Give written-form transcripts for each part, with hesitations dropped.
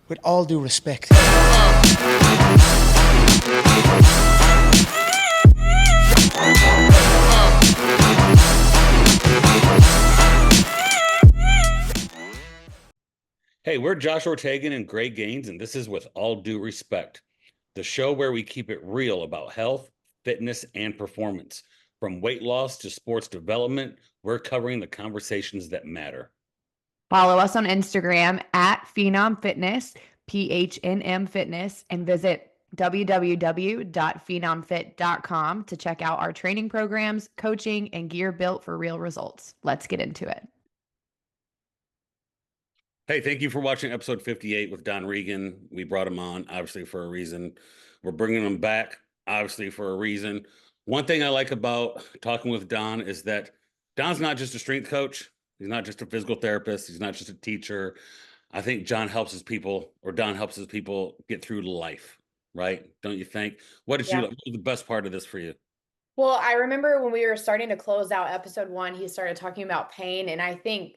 with all due respect. Hey, we're Josh Ortegon and Greg Gaines, and this is With All Due Respect, the show where we keep it real about health, fitness, and performance. From weight loss to sports development, we're covering the conversations that matter. Follow us on Instagram at Phenom Fitness, PHNM Fitness, and visit www.phenomfit.com to check out our training programs, coaching, and gear built for real results. Let's get into it. Hey, thank you for watching episode 58 with Don Reagan. We brought him on, obviously, for a reason. We're bringing him back, obviously, for a reason. One thing I like about talking with Don is that Don's not just a strength coach. He's not just a physical therapist. He's not just a teacher. I think Don helps his people get through life, right? Don't you think? What was the best part of this for you? Well, I remember when we were starting to close out episode 1, he started talking about pain. And I think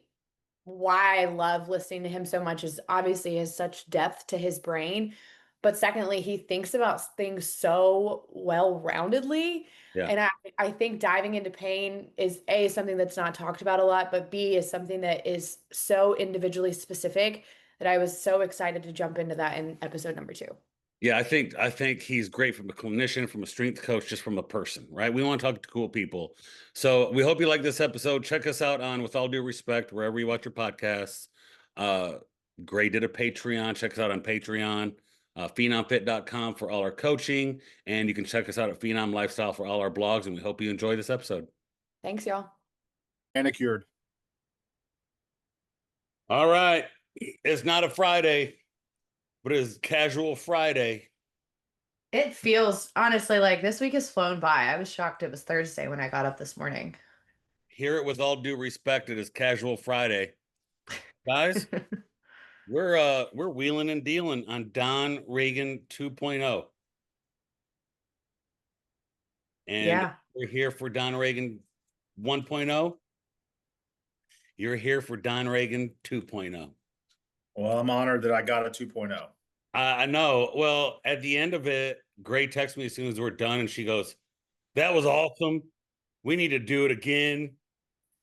why I love listening to him so much is obviously he has such depth to his brain. But secondly, he thinks about things so well-roundedly. Yeah. And I think diving into pain is A, something that's not talked about a lot, but B, is something that is so individually specific that I was so excited to jump into that in episode number 2. Yeah, I think he's great from a clinician, from a strength coach, just from a person, right? We want to talk to cool people. So we hope you like this episode. Check us out on With All Due Respect, wherever you watch your podcasts. Gray did a Patreon. Check us out on Patreon. PhenomFit.com for all our coaching. And you can check us out at Phenom Lifestyle for all our blogs. And we hope you enjoy this episode. Thanks, y'all. Manicured. All right. It's not a Friday, but it's Casual Friday. It feels honestly like this week has flown by. I was shocked it was Thursday when I got up this morning. Hear it with all due respect. It is Casual Friday. Guys, we're wheeling and dealing on Don Reagan 2.0. And we're here for Don Reagan 1.0. You're here for Don Reagan 2.0. Well, I'm honored that I got a 2.0. I know. Well, at the end of it, Gray texts me as soon as we're done, and she goes, "That was awesome. We need to do it again."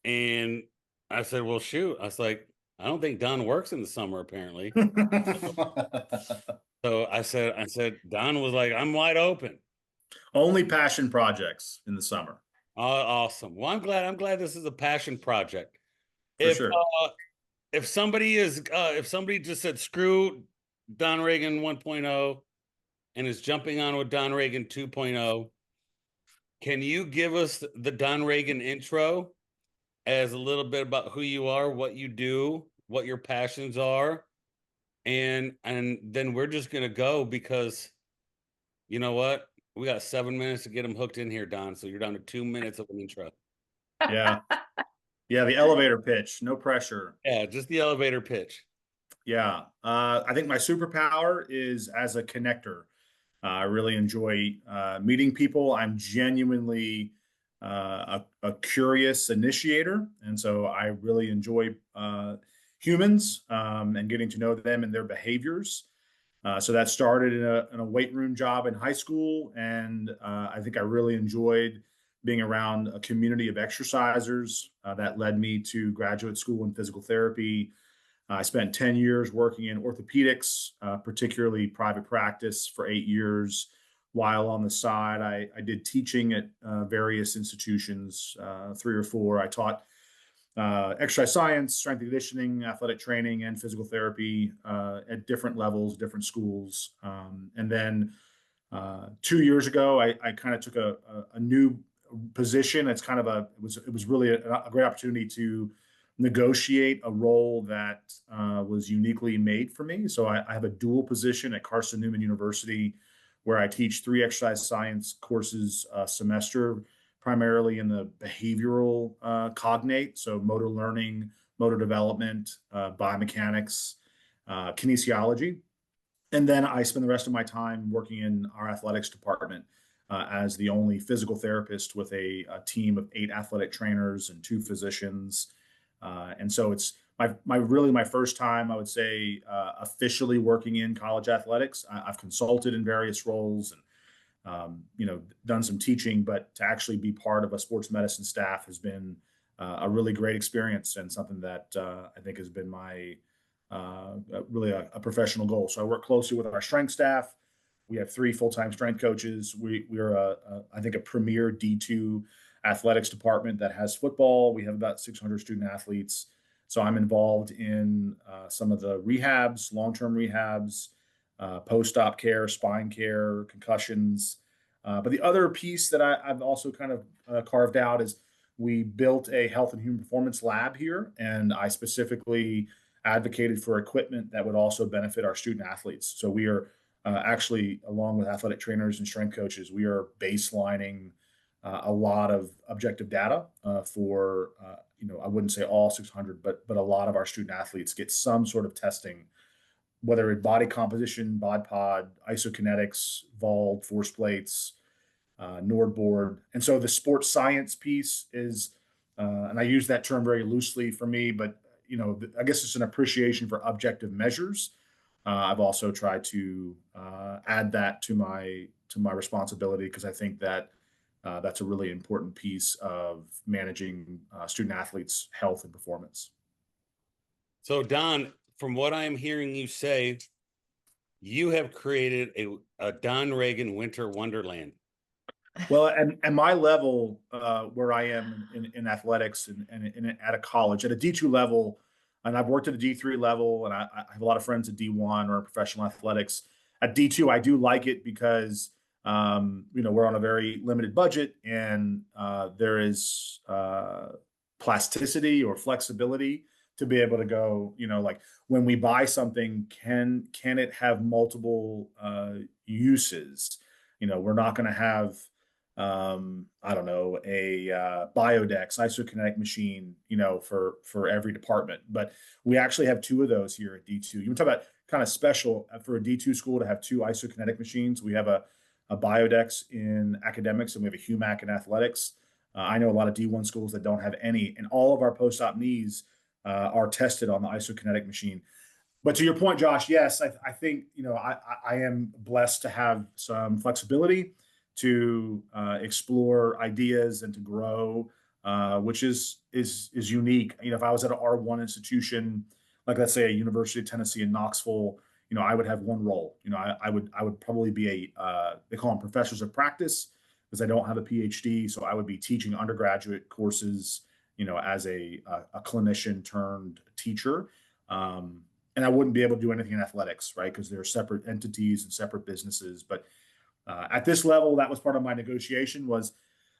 And I said, "Well, shoot." I was like, "I don't think Don works in the summer, apparently." So I said, Don was like, "I'm wide open." Only passion projects in the summer. Awesome. Well, I'm glad this is a passion project. For sure. If somebody just said screw Don Reagan 1.0 and is jumping on with Don Reagan 2.0, can you give us the Don Reagan intro as a little bit about who you are, what you do, what your passions are, and then we're just gonna go because you know what? We got 7 minutes to get them hooked in here, Don. So you're down to 2 minutes of an intro. Yeah. Yeah, the elevator pitch, no pressure. Yeah, just the elevator pitch. Yeah. I think my superpower is as a connector. I really enjoy meeting people. I'm genuinely a curious initiator. And so I really enjoy humans and getting to know them and their behaviors. So that started in a weight room job in high school. And I think I really enjoyed being around a community of exercisers. That led me to graduate school in physical therapy. I spent 10 years working in orthopedics, particularly private practice for 8 years. While on the side, I did teaching at various institutions, 3 or 4. I taught exercise science, strength and conditioning, athletic training, and physical therapy at different levels, different schools. And then 2 years ago, I kind of took a new position. It's kind of it was really a great opportunity to negotiate a role that was uniquely made for me. So I have a dual position at Carson-Newman University where I teach 3 exercise science courses a semester, primarily in the behavioral cognate, so motor learning, motor development, biomechanics, kinesiology. And then I spend the rest of my time working in our athletics department as the only physical therapist with a team of 8 athletic trainers and 2 physicians. And so it's my first time, I would say, officially working in college athletics. I've consulted in various roles and, done some teaching, but to actually be part of a sports medicine staff has been a really great experience and something that I think has been my really a professional goal. So I work closely with our strength staff. We have 3 full-time strength coaches. We're I think a premier D2 athletics department that has football. We have about 600 student athletes. So I'm involved in some of the rehabs, long-term rehabs, post-op care, spine care, concussions. But the other piece that I've also kind of carved out is we built a health and human performance lab here, and I specifically advocated for equipment that would also benefit our student athletes. So we are actually, along with athletic trainers and strength coaches, we are baselining a lot of objective data for, I wouldn't say all 600, but a lot of our student athletes get some sort of testing, whether it's body composition, bod pod, isokinetics, VALD, force plates, NordBoard. And so the sports science piece is, and I use that term very loosely for me, but I guess it's an appreciation for objective measures. I've also tried to add that to my responsibility, because I think that that's a really important piece of managing student athletes' health and performance. So Don, from what I'm hearing you say, you have created a Don Reagan winter wonderland. Well, and my level where I am in athletics and at a college, at a D2 level, and I've worked at a D3 level, and I have a lot of friends at D1 or professional athletics. At D2, I do like it because we're on a very limited budget, and there is plasticity or flexibility to be able to go, like when we buy something, can it have multiple uses? We're not going to have I don't know, a Biodex isokinetic machine, for every department. But we actually have 2 of those here at D2. You talk about kind of special for a D2 school to have 2 isokinetic machines. We have a Biodex in academics, and we have a HUMAC in athletics. I know a lot of D1 schools that don't have any, and all of our post-op knees are tested on the isokinetic machine. But to your point, Josh, yes, I think, I am blessed to have some flexibility to explore ideas and to grow, which is unique. If I was at an R1 institution, like let's say a University of Tennessee in Knoxville, I would have one role. I would probably be they call them professors of practice, because I don't have a PhD, so I would be teaching undergraduate courses, as a clinician turned teacher. And I wouldn't be able to do anything in athletics, right? Because they're separate entities and separate businesses. But at this level, that was part of my negotiation, was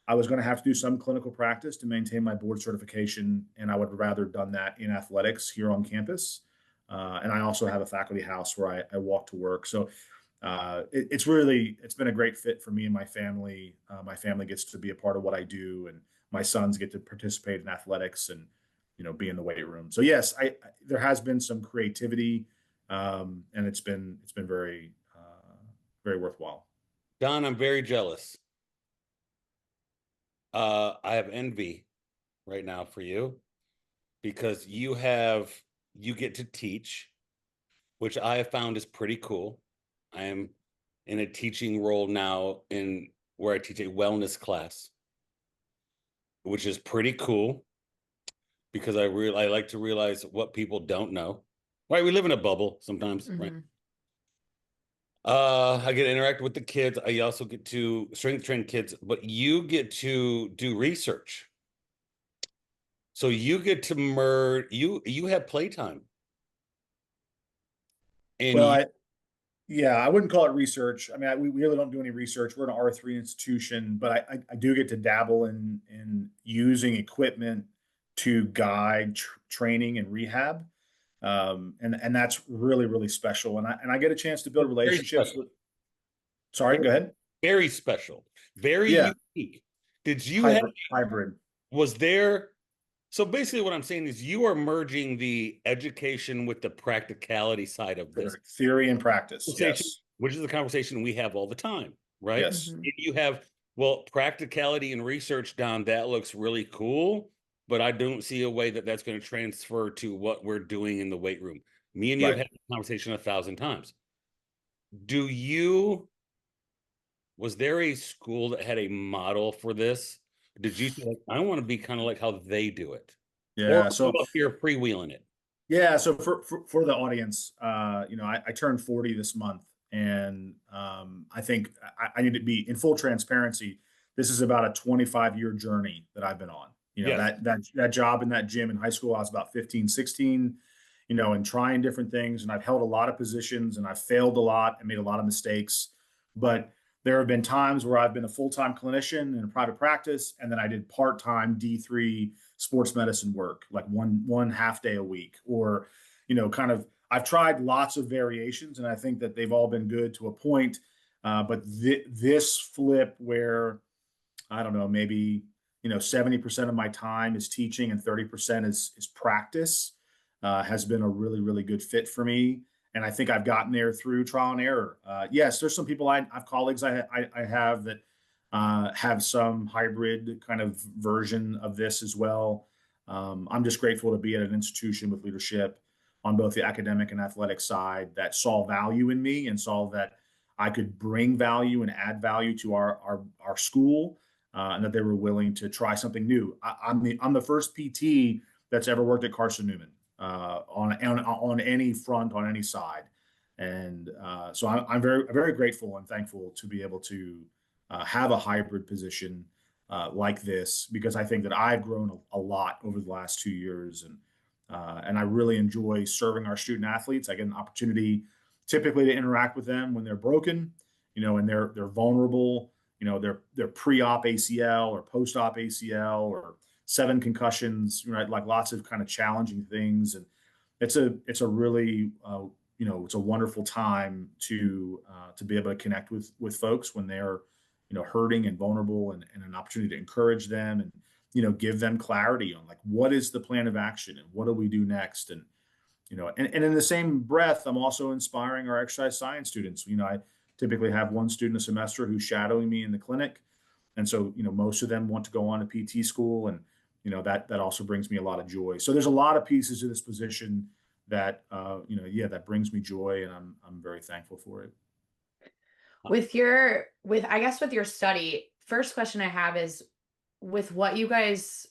I was going to have to do some clinical practice to maintain my board certification, and I would rather have done that in athletics here on campus. And I also have a faculty house where I walk to work. So it's been a great fit for me and my family. My family gets to be a part of what I do, and my sons get to participate in athletics and be in the weight room. So yes, there has been some creativity, and it's been very very worthwhile. Don, I'm very jealous. I have envy right now for you, because you get to teach, which I have found is pretty cool. I am in a teaching role now where I teach a wellness class, which is pretty cool, because I like to realize what people don't know. Right? We live in a bubble sometimes, right? I get to interact with the kids. I also get to strength train kids, but you get to do research. So you get to merge, you have playtime. And Well, I wouldn't call it research. I mean, we really don't do any research. We're an R3 institution, but I do get to dabble in using equipment to guide training and rehab. And that's really, really special. And I get a chance to build relationships with. Sorry, go ahead. Very special, very unique. Did you hybrid? Was there? So basically, what I'm saying is you are merging the education with the practicality side of this, theory and practice, yes. Which is the conversation we have all the time, right? Yes. You have practicality and research down. That looks really cool. but I don't see a way that that's going to transfer to what we're doing in the weight room. Me and you have Right. had this conversation 1,000 times. Was there a school that had a model for this? Did you say, like, I want to be kind of like how they do it? Or Yeah. are So you up here freewheeling it? yeah. So for the audience, I turned 40 this month, and I think I need to be in full transparency. This is about a 25-year journey that I've been on. Yes. That job in that gym in high school, I was about 15, 16, and trying different things. And I've held a lot of positions, and I've failed a lot and made a lot of mistakes. But there have been times where I've been a full-time clinician in a private practice, and then I did part-time D3 sports medicine work, like one half day a week, or kind of. I've tried lots of variations, and I think that they've all been good to a point. But this flip where I don't know, maybe 70% of my time is teaching and 30% is practice, has been a really, really good fit for me. And I think I've gotten there through trial and error. Yes, there's some people I have colleagues I have that have some hybrid kind of version of this as well. I'm just grateful to be at an institution with leadership on both the academic and athletic side that saw value in me and saw that I could bring value and add value to our school, and that they were willing to try something new. I'm the first PT that's ever worked at Carson-Newman, on any front, on any side, and so I'm very, very grateful and thankful to be able to have a hybrid position like this, because I think that I've grown a lot over the last 2 years, and I really enjoy serving our student athletes. I get an opportunity typically to interact with them when they're broken, and they're vulnerable. They're pre-op ACL or post-op ACL or 7 concussions, right? Like lots of kind of challenging things, and it's a really it's a wonderful time to be able to connect with folks when they're hurting and vulnerable, and an opportunity to encourage them and give them clarity on like what is the plan of action and what do we do next. And and in the same breath, I'm also inspiring our exercise science students. I typically have one student a semester who's shadowing me in the clinic, and so most of them want to go on to PT school, and that also brings me a lot of joy. So there's a lot of pieces to this position that that brings me joy, and I'm very thankful for it. With I guess with your study, first question I have is, with what you guys,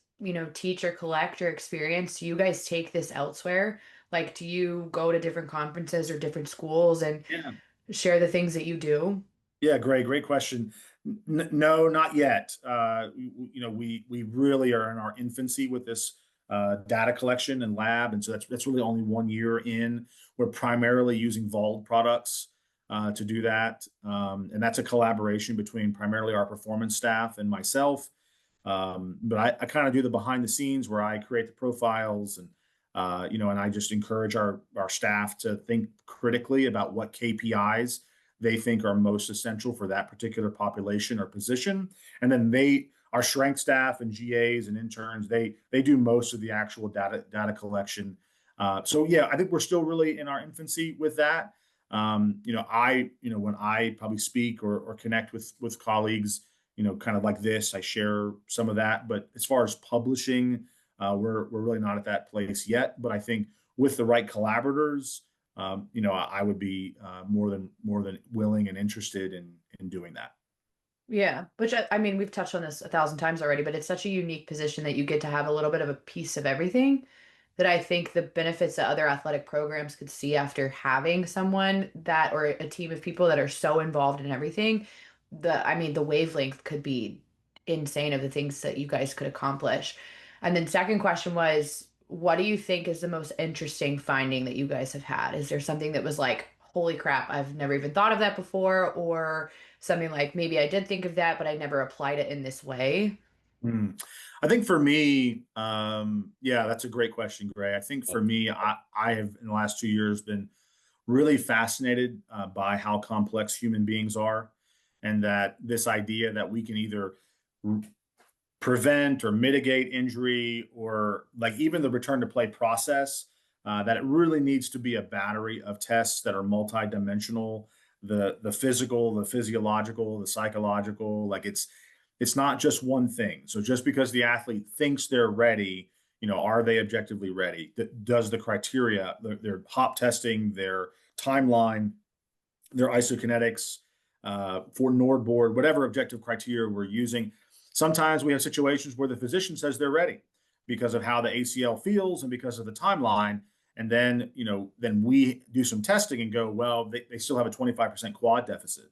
teach or collect or experience, do you guys take this elsewhere? Like, do you go to different conferences or different schools and Yeah. share the things that you do? Yeah, great question. No, not yet. We really are in our infancy with this data collection and lab, and so that's really only 1 year in. We're primarily using Vault products to do that, and that's a collaboration between primarily our performance staff and myself. But I kind of do the behind the scenes where I create the profiles, and and I just encourage our staff to think critically about what KPIs they think are most essential for that particular population or position. And then our strength staff and GAs and interns, they do most of the actual data collection. So yeah, I think we're still really in our infancy with that. When I probably speak or connect with colleagues, kind of like this, I share some of that. But as far as publishing, we're really not at that place yet. But I think with the right collaborators, I would be more than willing and interested in doing that. Yeah, which I mean, we've touched on this 1,000 times already, but it's such a unique position that you get to have a little bit of a piece of everything, that I think the benefits that other athletic programs could see after having someone that, or a team of people that are so involved in everything, the wavelength could be insane of the things that you guys could accomplish. And then second question was, what do you think is the most interesting finding that you guys have had? Is there something that was like, holy crap, I've never even thought of that before, or something like, maybe I did think of that, but I never applied it in this way? I think for me, yeah, that's a great question, Gray. I think for me, I have in the last 2 years been really fascinated by how complex human beings are, and that this idea that we can either prevent or mitigate injury, or like even the return to play process, that it really needs to be a battery of tests that are multidimensional, the physical, the physiological, the psychological. Like it's not just one thing. So just because the athlete thinks they're ready, are they objectively ready? Does the criteria, their hop testing, their timeline, their isokinetics, for NordBoard, whatever objective criteria we're using. Sometimes we have situations where the physician says they're ready because of how the ACL feels and because of the timeline. And then, then we do some testing and go, well, they still have a 25% quad deficit.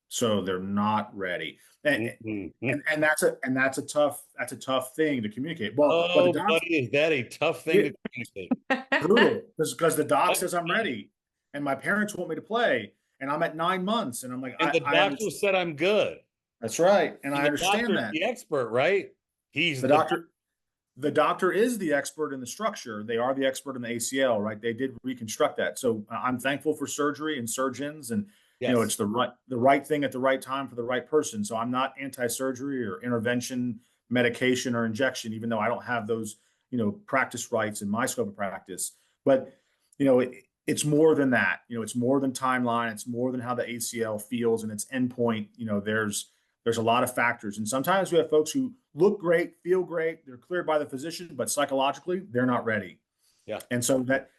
So they're not ready. And that's a tough thing to communicate. Well, but Oh, the doc, buddy, is that a tough thing to communicate? brutal, because the doc says I'm ready and my parents want me to play and I'm at 9 months and I'm like, And the doctor said I'm good. That's right. And I the understand doctor's that. the expert, right? He's The doctor is the expert in the structure. They are the expert in the ACL, right? They did reconstruct that. So I'm thankful for surgery and surgeons, and yes. it's the right thing at the right time for the right person. So I'm not anti-surgery or intervention, medication or injection, even though I don't have those, practice rights in my scope of practice. But, it's more than that. It's more than timeline. It's more than how the ACL feels and its endpoint. There's a lot of factors. And sometimes we have folks who look great, feel great, they're cleared by the physician, but psychologically they're not ready. Yeah. And so that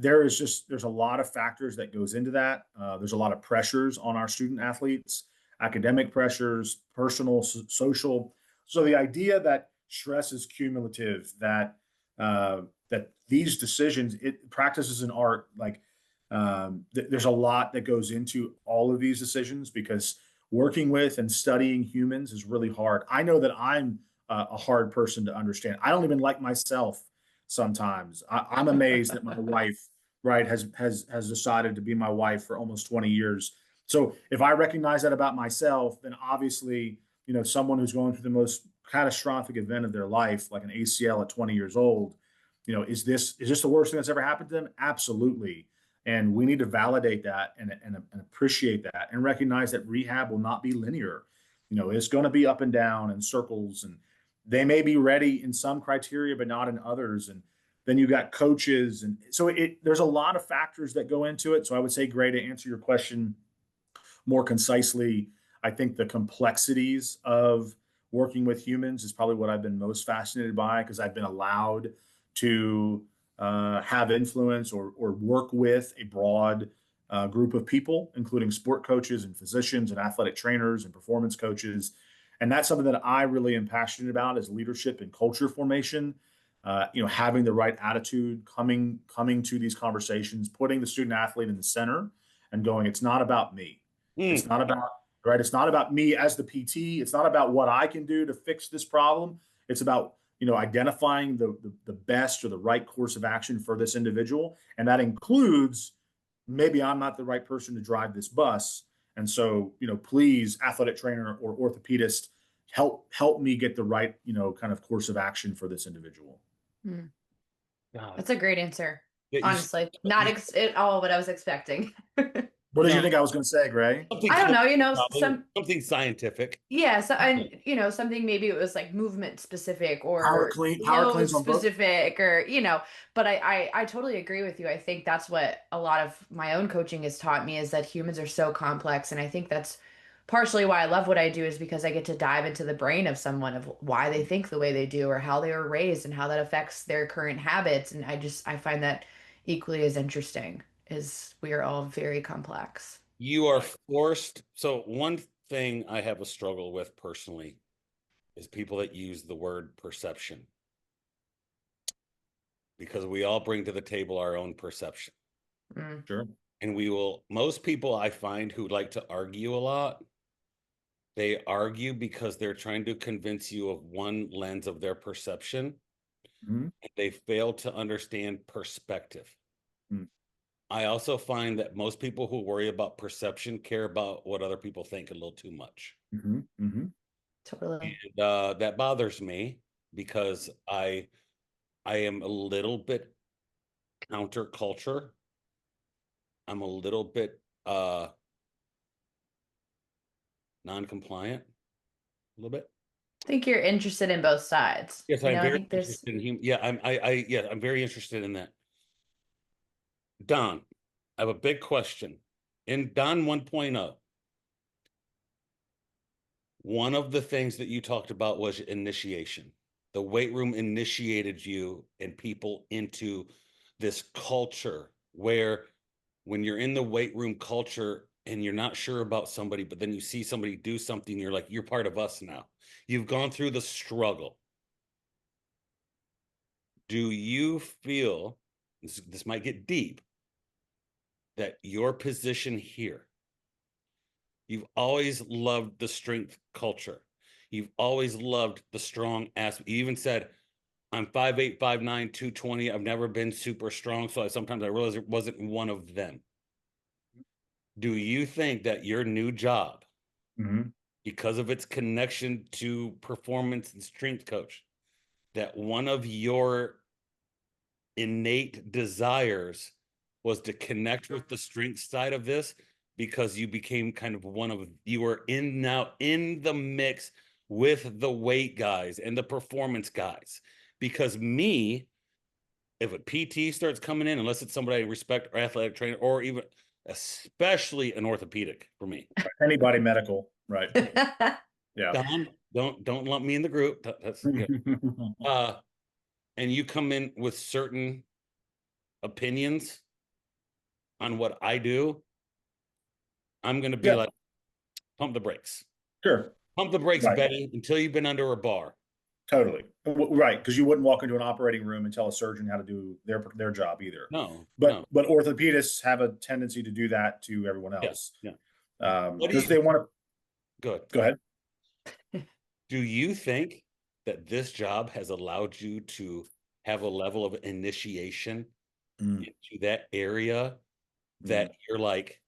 there's a lot of factors that goes into that. There's a lot of pressures on our student athletes, academic pressures, personal, social. So the idea that stress is cumulative, that these decisions, practice is an art. Like there's a lot that goes into all of these decisions because working with and studying humans is really hard. I know that I'm a hard person to understand. I don't even like myself sometimes. I'm amazed that my wife, right, has decided to be my wife for almost 20 years. So if I recognize that about myself, then obviously, someone who's going through the most catastrophic event of their life, like an ACL at 20 years old, is this the worst thing that's ever happened to them? Absolutely. And we need to validate that and appreciate that and recognize that rehab will not be linear. It's going to be up and down and circles, and they may be ready in some criteria, but not in others. And then you got coaches. And so there's a lot of factors that go into it. So I would say, Gray, to answer your question more concisely, I think the complexities of working with humans is probably what I've been most fascinated by, because I've been allowed to have influence or work with a broad group of people, including sport coaches and physicians and athletic trainers and performance coaches. And that's something that I really am passionate about, is leadership and culture formation. Having the right attitude, coming to these conversations, putting the student athlete in the center and going, it's not about me. It's not about, right. It's not about me as the PT. It's not about what I can do to fix this problem. It's about, identifying the best or the right course of action for this individual. And that includes, maybe I'm not the right person to drive this bus. And so, please, athletic trainer or orthopedist, help me get the right, kind of course of action for this individual. That's a great answer. Yeah, honestly, not at all what I was expecting. What did you think I was going to say, Gray? I don't know, something scientific. Yeah, so and something, maybe it was like movement specific or power cleans specific, or but I totally agree with you. I think that's what a lot of my own coaching has taught me, is that humans are so complex, and I think that's partially why I love what I do, is because I get to dive into the brain of someone, of why they think the way they do, or how they were raised and how that affects their current habits. And I find that equally as interesting, is we are all very complex. You are forced. So one thing I have a struggle with personally is people that use the word perception, because we all bring to the table our own perception. Sure. And most people I find who like to argue a lot, they argue because they're trying to convince you of one lens of their perception. And they fail to understand perspective. I also find that most people who worry about perception care about what other people think a little too much. Totally. And that bothers me, because I am a little bit counterculture. I'm a little bit non-compliant, a little bit. I think you're interested in both sides. Yes, I'm very interested in him. Yeah, I'm very interested in that. Don, I have a big question. In Don 1.0, One of the things that you talked about was initiation. The weight room initiated you and people into this culture where when you're in the weight room culture and you're not sure about somebody, but then you see somebody do something, you're like, you're part of us now. You've gone through the struggle. Do you feel, this might get deep, that your position here, you've always loved the strength culture. You've always loved the strong aspect. You even said, I'm 5'8", 5'9", 220. I've never been super strong. So sometimes I realized it wasn't one of them. Do you think that your new job, because of its connection to performance and strength coach, that one of your innate desires was to connect with the strength side of this, because you became kind of you were now in the mix with the weight guys and the performance guys? Because if a PT starts coming in, unless it's somebody I respect, or athletic trainer, or even especially an orthopedic for me, Anybody medical, right? Yeah. Don, don't lump me in the group. That's and you come in with certain opinions on what I do, I'm going to be like, pump the brakes. Sure. Pump the brakes, Right. Betty, until you've been under a bar. Totally. Right. Because you wouldn't walk into an operating room and tell a surgeon how to do their job either. No. But orthopedists have a tendency to do that to everyone else. Yeah. Because they want to. Go ahead. Do you think that this job has allowed you to have a level of initiation into that area that you're like,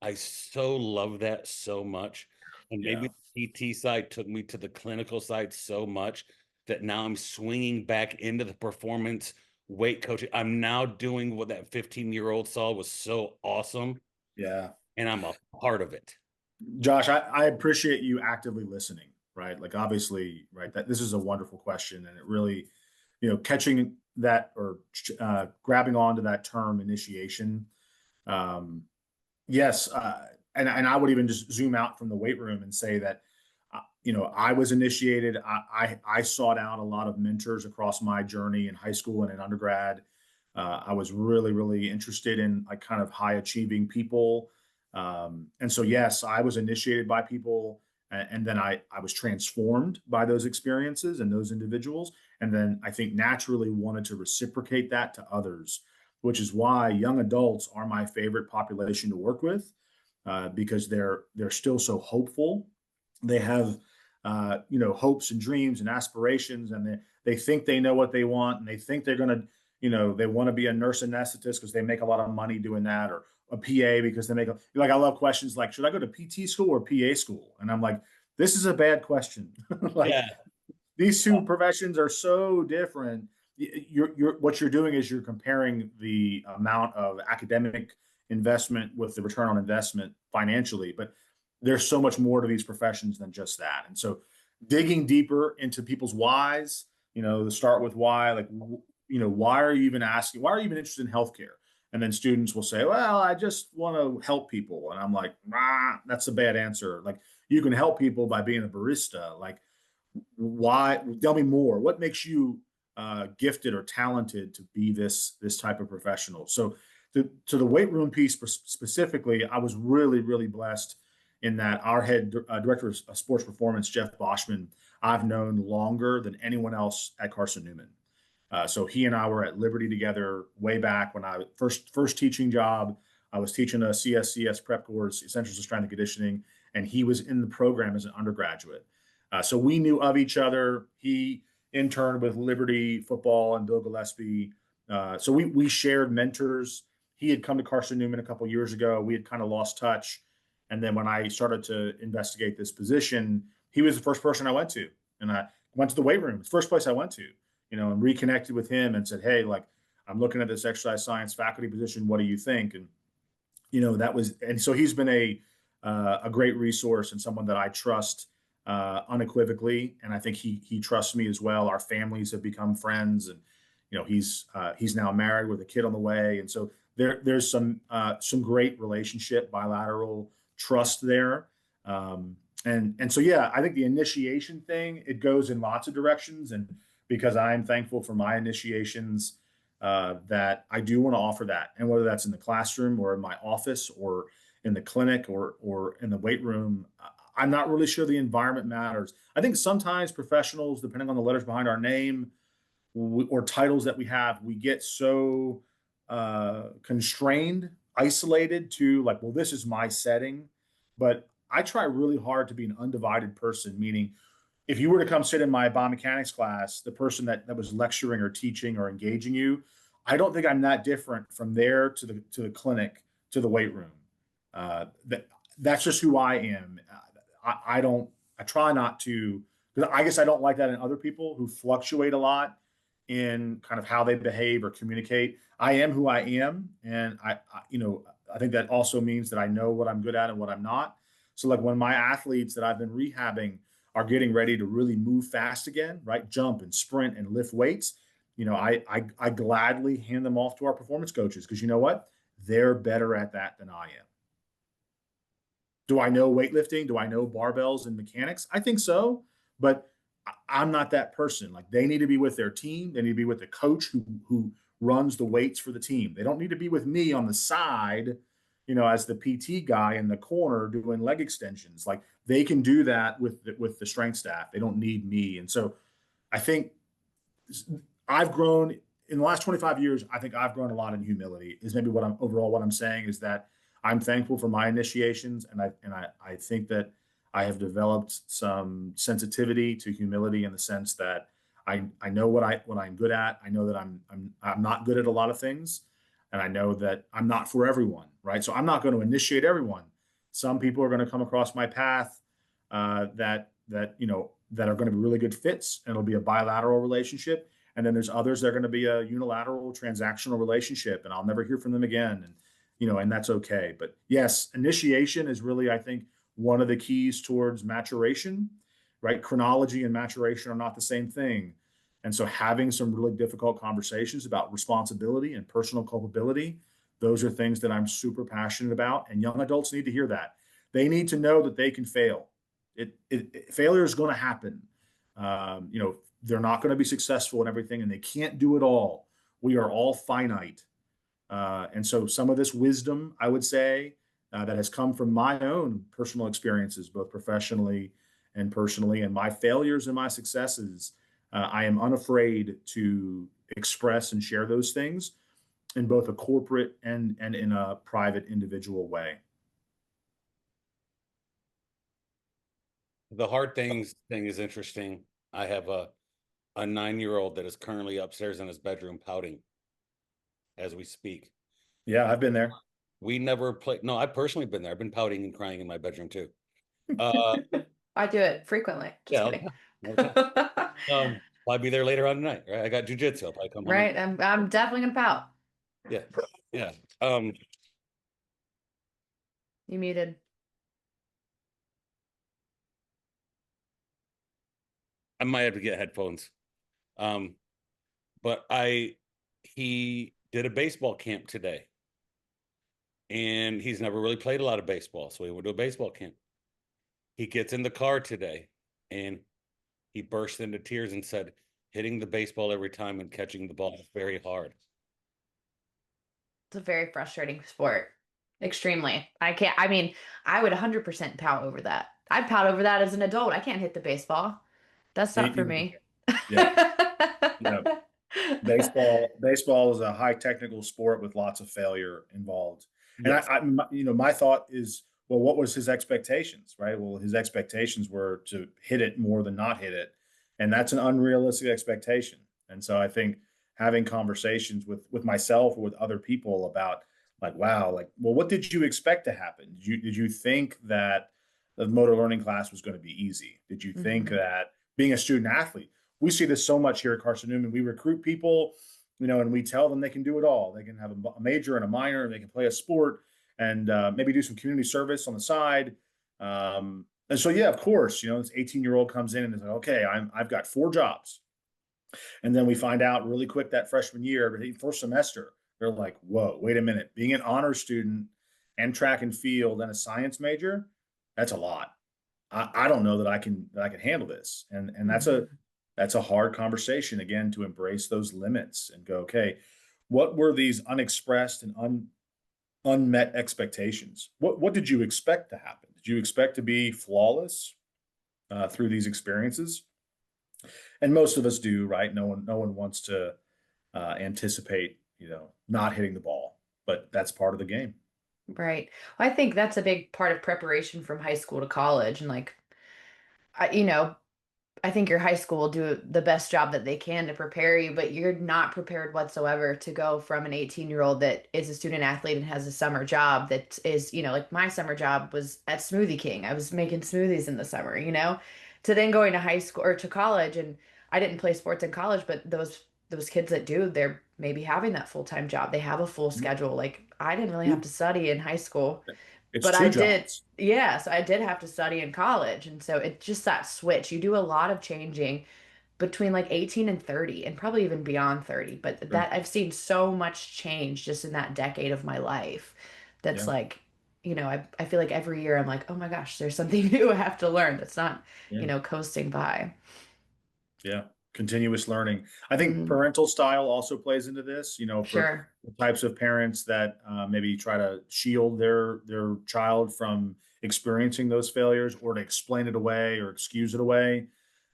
I so love that so much? And maybe the PT side took me to the clinical side so much that now I'm swinging back into the performance weight coaching. I'm now doing what that 15-year-old saw was so awesome. Yeah. And I'm a part of it. Josh, I appreciate you actively listening, right? Like, obviously, right, that this is a wonderful question, and it really, catching that, or grabbing onto that term initiation. Yes. And I would even just zoom out from the weight room and say that, I was initiated. I sought out a lot of mentors across my journey in high school and in undergrad. I was really, really interested in like kind of high achieving people. And so, yes, I was initiated by people, and then I was transformed by those experiences and those individuals. And then I think naturally wanted to reciprocate that to others, which is why young adults are my favorite population to work with, because they're still so hopeful. They have, hopes and dreams and aspirations, and they think they know what they want, and they think they're going to, they want to be a nurse anesthetist because they make a lot of money doing that, or a PA because they make I love questions like, should I go to PT school or PA school? And I'm like, this is a bad question. These two professions are so different. What you're doing is you're comparing the amount of academic investment with the return on investment financially, but there's so much more to these professions than just that. And so digging deeper into people's whys, to start with why, like, why are you even interested in healthcare? And then students will say, well, I just want to help people. And I'm like, that's a bad answer. Like, you can help people by being a barista. Like, why? Tell me more. What makes you gifted or talented to be this type of professional? So to the weight room piece specifically, I was really, really blessed in that our head director of sports performance, Jeff Boschman, I've known longer than anyone else at Carson-Newman. So he and I were at Liberty together way back when I first teaching job. I was teaching a CSCS prep course, Essentials of Strength and Conditioning, and he was in the program as an undergraduate. So we knew of each other. He interned with Liberty Football and Bill Gillespie. So we shared mentors. He had come to Carson-Newman a couple of years ago. We had kind of lost touch. And then when I started to investigate this position, he was the first person I went to. And I went to the weight room, the first place I went to, and reconnected with him and said, hey, like, I'm looking at this exercise science faculty position. What do you think? And, and so he's been a great resource and someone that I trust unequivocally. And I think he trusts me as well. Our families have become friends, and, he's now married with a kid on the way. And so there's some great relationship, bilateral trust there. And And so, yeah, I think the initiation thing, it goes in lots of directions. And because I'm thankful for my initiations, that I do want to offer that. And whether that's in the classroom or in my office or in the clinic or in the weight room, I'm not really sure the environment matters. I think sometimes professionals, depending on the letters behind our name or titles that we have, we get so constrained, isolated to like, well, this is my setting. But I try really hard to be an undivided person, meaning if you were to come sit in my biomechanics class, the person that was lecturing or teaching or engaging you, I don't think I'm that different from there to the clinic to the weight room. That's just who I am. I don't. I try not to, because I guess I don't like that in other people who fluctuate a lot in kind of how they behave or communicate. I am who I am, and I think that also means that I know what I'm good at and what I'm not. So like when my athletes that I've been rehabbing are getting ready to really move fast again, right? Jump and sprint and lift weights. I gladly hand them off to our performance coaches because you know what? They're better at that than I am. Do I know weightlifting? Do I know barbells and mechanics? I think so, but I'm not that person. Like they need to be with their team. They need to be with the coach who runs the weights for the team. They don't need to be with me on the side, as the PT guy in the corner doing leg extensions. Like they can do that with the strength staff. They don't need me. And so I think I've grown in the last 25 years. I think I've grown a lot in humility is maybe what I'm saying is that I'm thankful for my initiations. And I think that I have developed some sensitivity to humility in the sense that I know what I'm good at. I know that I'm not good at a lot of things. And I know that I'm not for everyone, right? So I'm not going to initiate everyone. Some people are going to come across my path that are going to be really good fits, and it'll be a bilateral relationship. And then there's others that are going to be a unilateral transactional relationship, and I'll never hear from them again. And that's okay. But yes, initiation is really, I think, one of the keys towards maturation, right? Chronology and maturation are not the same thing. And so having some really difficult conversations about responsibility and personal culpability, those are things that I'm super passionate about. And young adults need to hear that. They need to know that they can fail. Failure is going to happen. They're not going to be successful in everything, and they can't do it all. We are all finite. And so some of this wisdom, I would say, that has come from my own personal experiences, both professionally and personally, and my failures and my successes, I am unafraid to express and share those things in both a corporate and in a private individual way. The hard things thing is interesting. I have a 9-year-old that is currently upstairs in his bedroom pouting as we speak. Yeah, I've been there. We never played. No, I've personally been there. I've been pouting and crying in my bedroom too. I do it frequently. Just Yeah, kidding. I'll be there later on tonight. Right, I got jujitsu. I'll probably come home. Right. I'm definitely gonna pout. Yeah, yeah. You muted. I might have to get headphones. But he did a baseball camp today, and he's never really played a lot of baseball, so he went to a baseball camp. He gets in the car today, and he burst into tears and said, "Hitting the baseball every time and catching the ball is very hard." It's a very frustrating sport. Extremely. I would 100% pout over that. I'd pout over that as an adult. I can't hit the baseball. That's not for me. Yeah. Baseball is a high technical sport with lots of failure involved. Yes. And my thought is, well, what was his expectations, right? Well, his expectations were to hit it more than not hit it. And that's an unrealistic expectation. And so I think having conversations with myself or with other people about like, wow, like, well, what did you expect to happen? Did you think that the motor learning class was going to be easy? Did you think that being a student athlete, we see this so much here at Carson-Newman. We recruit people, and we tell them they can do it all. They can have a major and a minor, and they can play a sport and maybe do some community service on the side. And so, yeah, of course, this 18-year-old comes in and is like, okay, I've got 4 jobs. And then we find out really quick that freshman year, first semester, they're like, whoa, wait a minute. Being an honor student and track and field and a science major, that's a lot. I don't know that I can handle this. And that's a hard conversation, again, to embrace those limits and go, okay, what were these unexpressed and unmet expectations? What did you expect to happen? Did you expect to be flawless through these experiences? And most of us do, right? No one wants to anticipate, not hitting the ball, but that's part of the game. Right. I think that's a big part of preparation from high school to college. And like, I think your high school will do the best job that they can to prepare you, but you're not prepared whatsoever to go from an 18-year-old that is a student athlete and has a summer job that is, like my summer job was at Smoothie King. I was making smoothies in the summer, to then going to high school or to college. And I didn't play sports in college, but those kids that do, they're maybe having that full-time job. They have a full schedule. Like I didn't really have to study in high school. It's But two I did, jobs. yeah, so I did have to study in college. And so it's just that switch. You do a lot of changing between like 18 and 30 and probably even beyond 30. But Sure. that I've seen so much change just in that decade of my life. That's Yeah. like, I feel like every year I'm like, oh my gosh, there's something new I have to learn that's not, Yeah. coasting by. Yeah. Continuous learning. I think Mhm. parental style also plays into this, for Sure. the types of parents that maybe try to shield their child from experiencing those failures or to explain it away or excuse it away.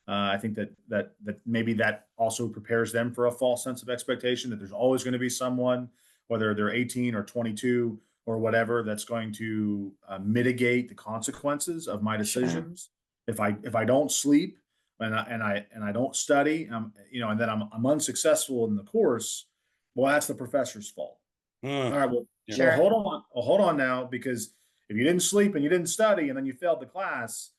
I think that maybe that also prepares them for a false sense of expectation that there's always going to be someone, whether they're 18 or 22 or whatever, that's going to mitigate the consequences of my Sure. decisions. If I don't sleep and I don't study, and then I'm unsuccessful in the course, well, that's the professor's fault. Uh, All right, well, yeah. Sure. hold on now, because if you didn't sleep and you didn't study and then you failed the class,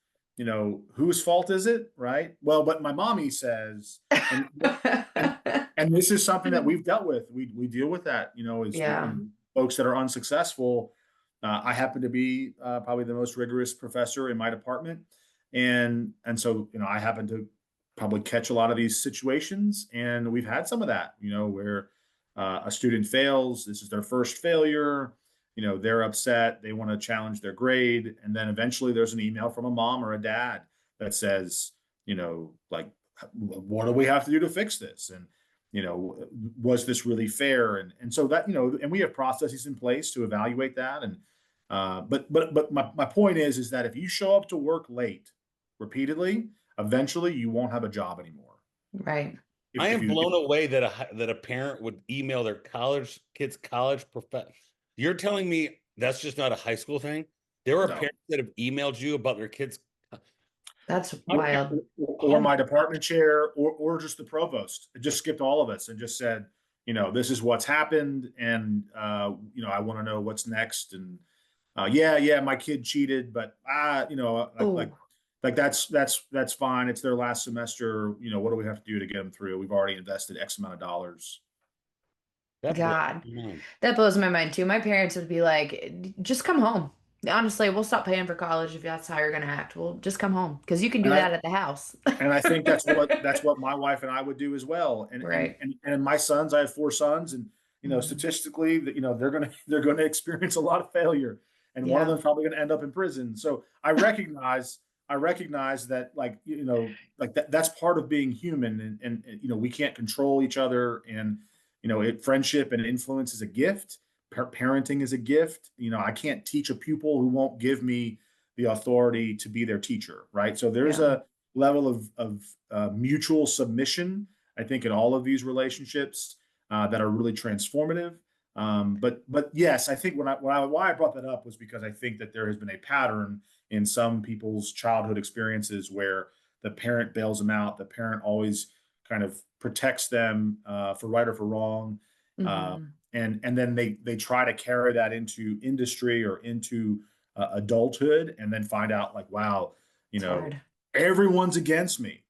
whose fault is it, right? Well, but my mommy says, and and and this is something that we've dealt with. We deal with that, as Yeah. folks that are unsuccessful. I happen to be probably the most rigorous professor in my department, and so I happen to probably catch a lot of these situations, and we've had some of that, where a student fails. This is their first failure. They're upset. They want to challenge their grade. And then eventually there's an email from a mom or a dad that says, like, what do we have to do to fix this? And, was this really fair? And so that, and we have processes in place to evaluate that. And, but my point is that if you show up to work late repeatedly, eventually you won't have a job anymore. Right. I If am you, blown away that a parent would email their kid's college professor. You're telling me that's just not a high school thing? There are no. parents that have emailed you about their kids. That's How- wild. Or my department chair, or just the provost. It just skipped all of us and just said, this is what's happened, and I want to know what's next. And yeah, my kid cheated, but Oh, like that's fine. It's their last semester. What do we have to do to get them through? We've already invested X amount of dollars. that blows God. my mind. That blows my mind too. My parents would be like, just come home. Honestly, we'll stop paying for college if that's how you're going to act. Well, just come home because you can do And I that at the house. and I think that's what my wife and I would do as well. And and Right. and and my sons, I have 4 sons, and Mhm. statistically, that they're gonna experience a lot of failure, and one of Yeah. them's probably gonna end up in prison. So I recognize that, like, like that's part of being human, and we can't control each other, and friendship and influence is a gift. Parenting is a gift. I can't teach a pupil who won't give me the authority to be their teacher, right? So there's Yeah. a level of mutual submission, I think, in all of these relationships that are really transformative. But yes, I think why I brought that up was because I think that there has been a pattern in some people's childhood experiences where the parent bails them out. The parent always kind of protects them for right or for wrong, uh, Hmm. and then they try to carry that into industry or into adulthood, and then find out, like, wow, you It's know, hard. everyone's against me.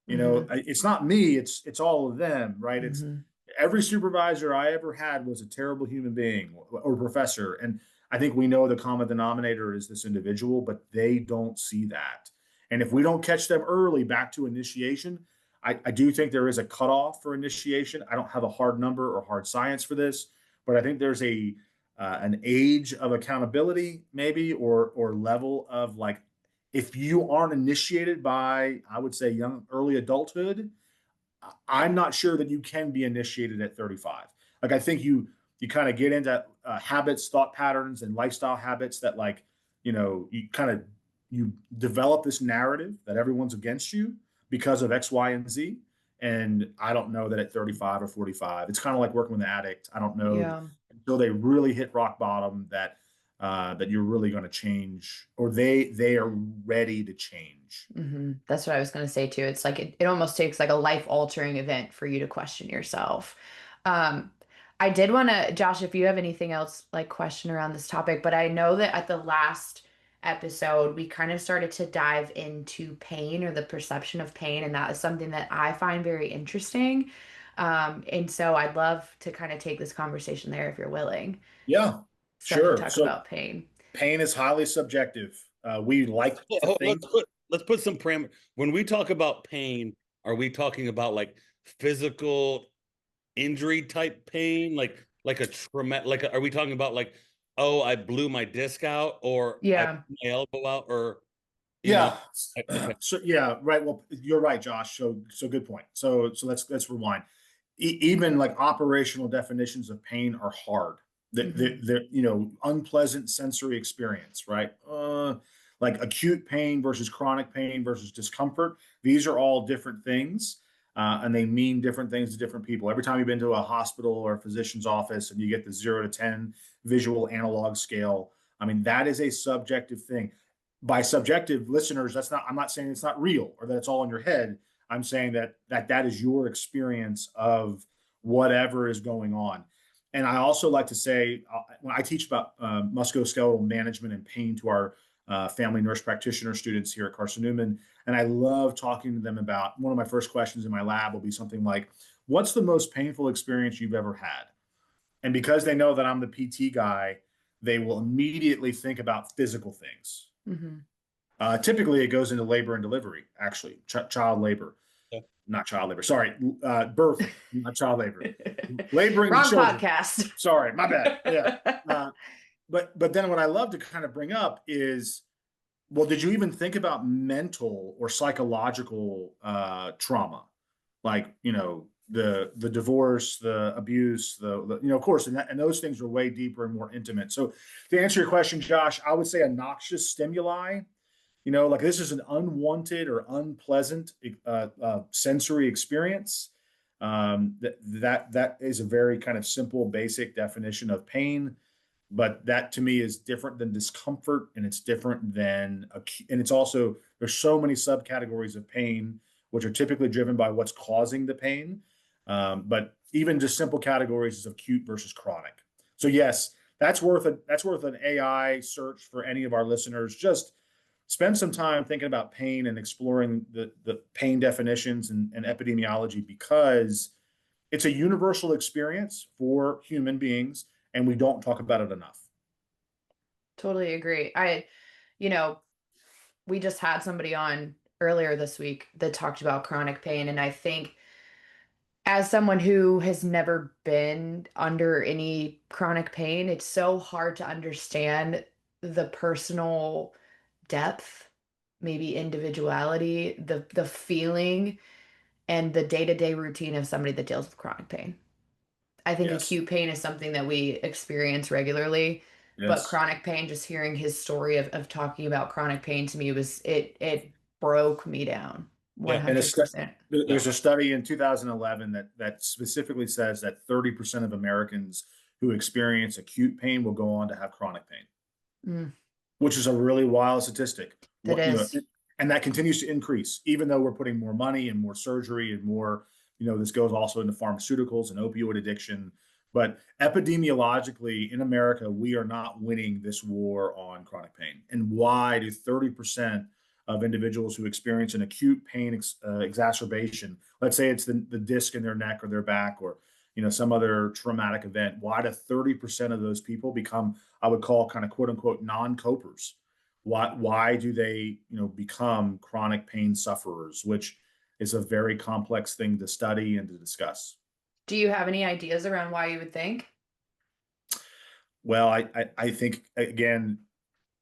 Hmm. It's not me, it's all of them, right? It's Hmm. every supervisor I ever had was a terrible human being or professor. And I think we know the common denominator is this individual, but they don't see that. And if we don't catch them early back to initiation, I do think there is a cutoff for initiation. I don't have a hard number or hard science for this, but I think there's an age of accountability, maybe, or level of, like, if you aren't initiated by, I would say, early adulthood, I'm not sure that you can be initiated at 35. Like, I think you kind of get into habits, thought patterns, and lifestyle habits that, like, you develop this narrative that everyone's against you because of X, Y, and Z. And I don't know that at 35 or 45, it's kind of like working with an addict. I don't know Yeah. until they really hit rock bottom that you're really going to change, or they are ready to change. That's what I was going to say too. It's like it almost takes like a life altering event for you to question yourself. I did want to, Josh, if you have anything else like question around this topic, but I know that at the last episode, we kind of started to dive into pain or the perception of pain. And that is something that I find very interesting. And so I'd love to kind of take this conversation there if you're willing. Yeah, So I can sure. talk So about pain. pain is highly subjective. We like to think. Let's put some parameters. When we talk about pain, are we talking about like physical injury type pain, like a trauma? Are we talking about like, oh, I blew my disc out, or I Yeah. blew my elbow out, or Yeah. okay. So yeah, right. Well, you're right, Josh. So good point. So let's rewind. Even like operational definitions of pain are hard. The unpleasant sensory experience, right? Like acute pain versus chronic pain versus discomfort. These are all different things, and they mean different things to different people. Every time you've been to a hospital or a physician's office and you get the 0 to 10 visual analog scale, I mean, that is a subjective thing. By subjective, listeners, I'm not saying it's not real or that it's all in your head. I'm saying that is your experience of whatever is going on. And I also like to say, when I teach about musculoskeletal management and pain to our family nurse practitioner students here at Carson-Newman, and I love talking to them about, one of my first questions in my lab will be something like, what's the most painful experience you've ever had? And because they know that I'm the PT guy, they will immediately think about physical things. Typically, it goes into labor and delivery, actually, child labor. Yeah. Not child labor. Sorry, birth, not child labor. Laboring Wrong children. podcast. Sorry, my bad. Yeah. But then what I love to kind of bring up is, well, did you even think about mental or psychological trauma? Like, the divorce, the abuse, of course, and those things are way deeper and more intimate. So to answer your question, Josh, I would say a noxious stimuli, like this is an unwanted or unpleasant sensory experience. That is a very kind of simple, basic definition of pain. But that to me is different than discomfort, and it's different than and it's also, there's so many subcategories of pain, which are typically driven by what's causing the pain. But even just simple categories is acute versus chronic. So yes, that's worth an AI search for any of our listeners. Just spend some time thinking about pain and exploring the pain definitions and epidemiology, because it's a universal experience for human beings, and we don't talk about it enough. Totally agree. We just had somebody on earlier this week that talked about chronic pain. And I think as someone who has never been under any chronic pain, it's so hard to understand the personal depth, maybe individuality, the feeling and the day-to-day routine of somebody that deals with chronic pain. I think Yes. acute pain is something that we experience regularly, but Yes. chronic pain, just hearing his story of talking about chronic pain to me it broke me down Yeah, and 100%. There's a study in 2011 that specifically says that 30% of Americans who experience acute pain will go on to have chronic pain, which is a really wild statistic. That is. And that continues to increase, even though we're putting more money and more surgery and more, this goes also into pharmaceuticals and opioid addiction. But epidemiologically in America, we are not winning this war on chronic pain. And why do 30% of individuals who experience an acute pain exacerbation, let's say it's the disc in their neck or their back, or some other traumatic event, why do 30% of those people become, I would call, kind of quote unquote non-copers? Why do they become chronic pain sufferers, which is a very complex thing to study and to discuss. Do you have any ideas around why you would think? Well, I think, again,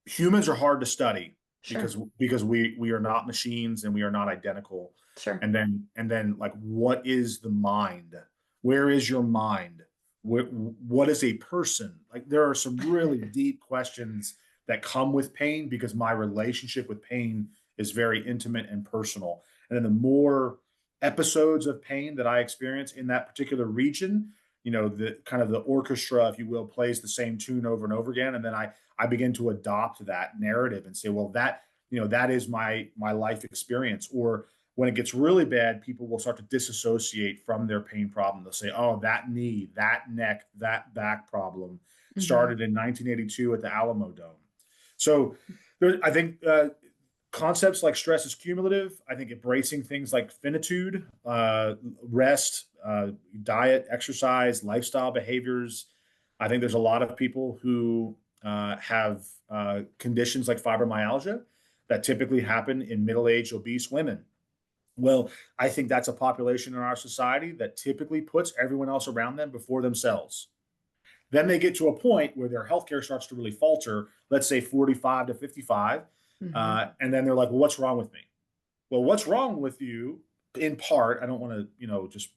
humans are hard to study. Sure. because we are not machines and we are not identical. Sure. And then like, what is the mind? Where is your mind? What is a person? Like, there are some really deep questions that come with pain, because my relationship with pain is very intimate and personal. And then the more episodes of pain that I experience in that particular region, the kind of the orchestra, if you will, plays the same tune over and over again. And then I begin to adopt that narrative and say, well, that is my life experience. Or when it gets really bad, people will start to disassociate from their pain problem. They'll say, oh, that knee, that neck, that back problem started in 1982 at the Alamo Dome. So I think concepts like stress is cumulative. I think embracing things like finitude, rest, diet, exercise, lifestyle behaviors. I think there's a lot of people who have conditions like fibromyalgia that typically happen in middle-aged obese women. Well, I think that's a population in our society that typically puts everyone else around them before themselves. Then they get to a point where their healthcare starts to really falter, let's say 45 to 55. And then they're like, well, what's wrong with me? Well, what's wrong with you, in part, I don't want to, just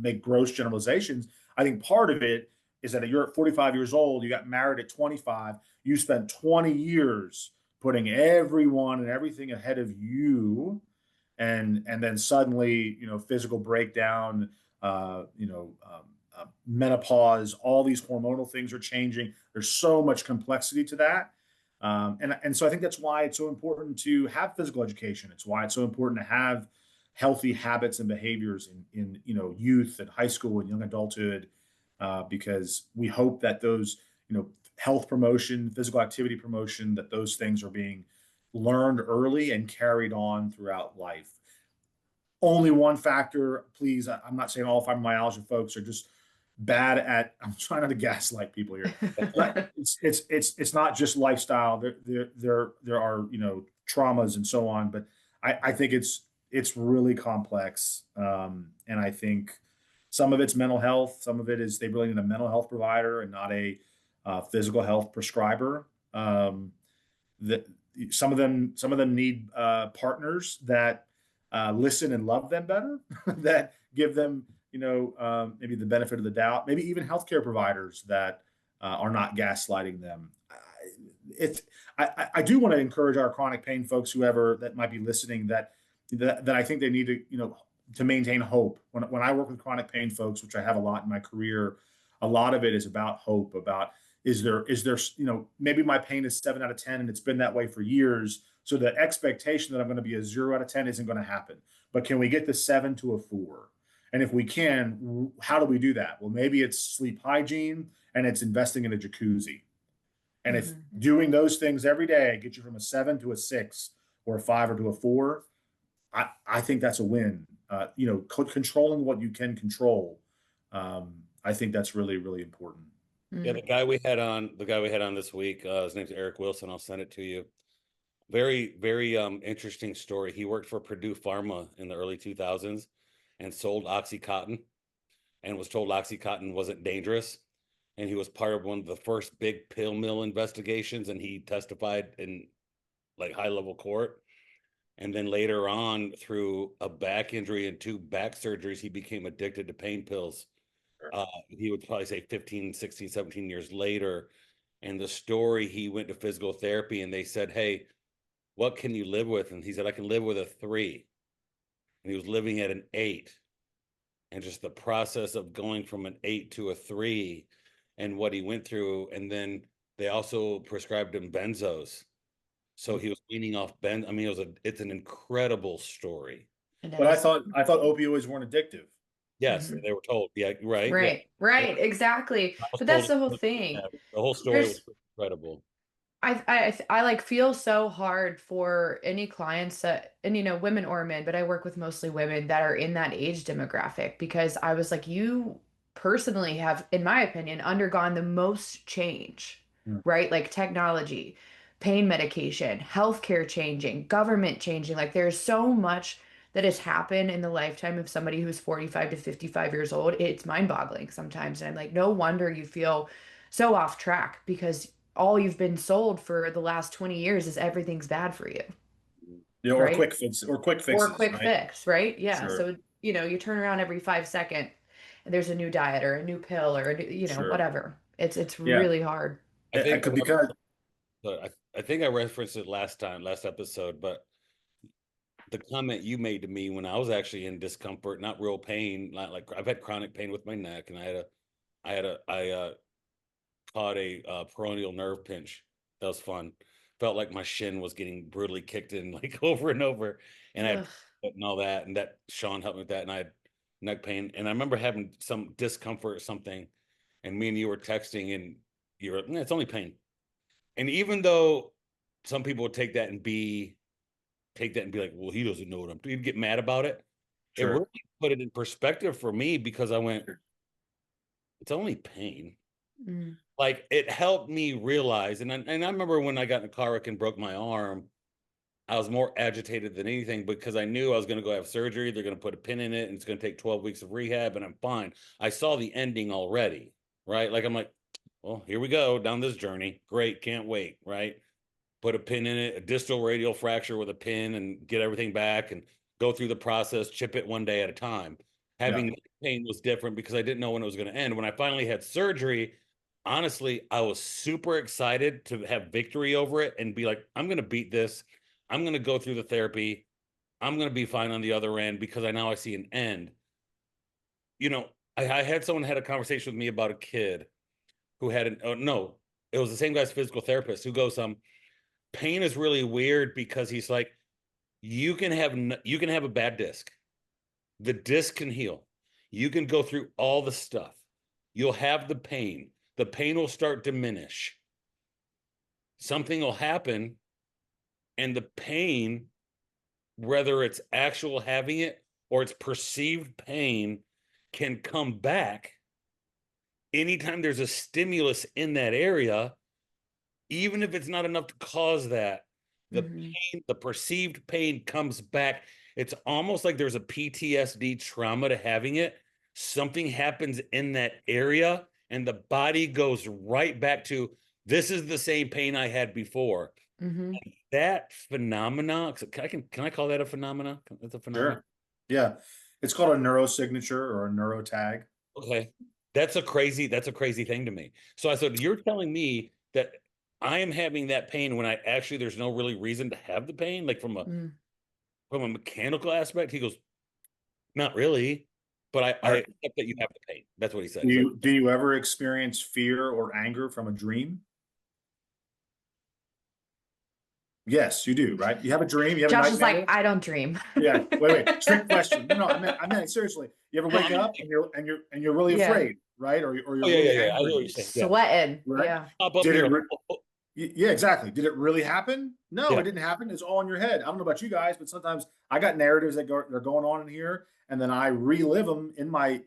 make gross generalizations. I think part of it is that you're at 45 years old, you got married at 25, you spent 20 years putting everyone and everything ahead of you. And then suddenly, physical breakdown, menopause, all these hormonal things are changing. There's so much complexity to that. And so I think that's why it's so important to have physical education. It's why it's so important to have healthy habits and behaviors in youth and high school and young adulthood, because we hope that those, health promotion, physical activity promotion, that those things are being learned early and carried on throughout life. Only one factor, please. I'm not saying all fibromyalgia folks are just bad at. I'm trying not to gaslight people here. It's not just lifestyle. There are traumas and so on, but I think it's really complex, and I think some of it's mental health. Some of it is they really need a mental health provider and not a physical health prescriber. That some of them need partners that listen and love them better, that give them maybe the benefit of the doubt, maybe even healthcare providers that are not gaslighting them. I do want to encourage our chronic pain folks, whoever that might be listening, that I think they need to maintain hope. When I work with chronic pain folks, which I have a lot in my career, a lot of it is about hope. About is there maybe my pain is 7 out of 10 and it's been that way for years. So the expectation that I'm going to be a 0 out of 10 isn't going to happen. But can we get the 7 to a 4? And if we can, how do we do that? Well, maybe it's sleep hygiene and it's investing in a jacuzzi. And if doing those things every day get you from a 7 to a 6 or a 5 or to a 4, I think that's a win. Controlling what you can control. I think that's really, really important. Yeah, the guy we had on this week, his name's Eric Wilson. I'll send it to you. Very, very interesting story. He worked for Purdue Pharma in the early 2000s and sold OxyContin, and was told OxyContin wasn't dangerous. And he was part of one of the first big pill mill investigations, and he testified in like high-level court. And then later on, through a back injury and 2 back surgeries, he became addicted to pain pills. He would probably say 15, 16, 17 years later. And the story, he went to physical therapy and they said, hey, what can you live with? And he said, I can live with a 3. And he was living at an 8. And just the process of going from an 8 to a 3 and what he went through. And then they also prescribed him benzos. So he was weaning off I mean, it's an incredible story. But I thought opioids weren't addictive. Yes, they were told. Yeah, right. Right, exactly. But that's the whole thing. The whole story was incredible. I like feel so hard for any clients that, and women or men, but I work with mostly women that are in that age demographic, because I was like, you personally have, in my opinion, undergone the most change, right? Like technology, pain medication, healthcare changing, government changing. Like there's so much that has happened in the lifetime of somebody who's 45 to 55 years old. It's mind boggling sometimes. And I'm like, no wonder you feel so off track, because all you've been sold for the last 20 years is everything's bad for you, Yeah, or right? quick fix or quick Or fixes, quick right? fix, right? Yeah. Sure. So, you turn around every 5 seconds and there's a new diet or a new pill or, Sure. whatever. It's Yeah. really hard. I think Because I think I referenced it last episode, but the comment you made to me when I was actually in discomfort, not real pain, not like I've had chronic pain with my neck, and I caught a peroneal nerve pinch. That was fun. Felt like my shin was getting brutally kicked in like over and over, and I had Ugh. and all that, and that Sean helped me with that, and I had neck pain, and I remember having some discomfort or something, and me and you were texting, and you were, it's only pain, and even though some people would take that and be like, well, he doesn't know what I'm doing. He'd get mad about it. It sure. really put it in perspective for me because I went, it's only pain. Mm. Like it helped me realize, and I remember when I got in a car wreck and broke my arm, I was more agitated than anything because I knew I was going to go have surgery. They're going to put a pin in it and it's going to take 12 weeks of rehab and I'm fine. I saw the ending already, right? Like I'm like, well, here we go down this journey. Great, can't wait, right? Put a pin in it, a distal radial fracture with a pin and get everything back and go through the process, chip it one day at a time. Having pain was different because I didn't know when it was going to end. When I finally had surgery, honestly, I was super excited to have victory over it and be like, I'm going to beat this. I'm going to go through the therapy. I'm going to be fine on the other end because I see an end. I had someone had a conversation with me about a kid who had no, it was the same guy's physical therapist who goes, pain is really weird because he's like, you can have a bad disc. The disc can heal. You can go through all the stuff. You'll have the pain. The pain will start to diminish. Something will happen, and the pain, whether it's actual having it or it's perceived pain, can come back anytime there's a stimulus in that area, even if it's not enough to cause that. The pain, the perceived pain comes back. It's almost like there's a PTSD trauma to having it. Something happens in that area and the body goes right back to, this is the same pain I had before. Mm-hmm. That phenomena, can I call that a phenomena? It's a phenomenon. Sure. Yeah. It's called a neurosignature or a neurotag. Okay. That's a crazy thing to me. So I said, you're telling me that I am having that pain when there's no really reason to have the pain, like from a mechanical aspect. He goes, not really, but I accept that you have the pain. That's what he said. Do you ever experience fear or anger from a dream? Yes, you do, right? You have a dream. You have Josh a is nightmare. like, I don't dream. Yeah. Wait. Trick question. No, I meant it seriously. You ever wake up and you're really Yeah. afraid, right? Or you're yeah, really I know angry. what you're saying. Yeah. Sweating. Right? Yeah. Pop up Did here. it Yeah, exactly. Did it really happen? No, Yeah. it didn't happen. It's all in your head. I don't know about you guys, but sometimes I got narratives they're going on in here, and then I relive them in my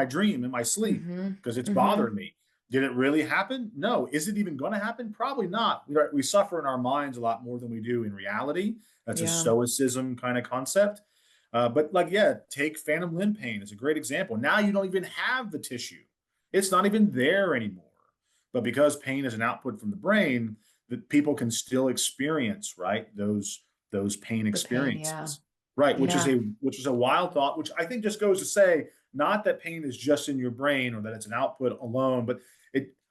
dream, in my sleep, because it's bothering me. Did it really happen? No. Is it even going to happen? Probably not. We suffer in our minds a lot more than we do in reality. That's a Yeah. stoicism kind of concept. But take phantom limb pain as a great example. Now you don't even have the tissue. It's not even there anymore. But because pain is an output from the brain, that people can still experience, right, those pain experiences. Right, which is a wild thought, which I think just goes to say, not that pain is just in your brain or that it's an output alone, but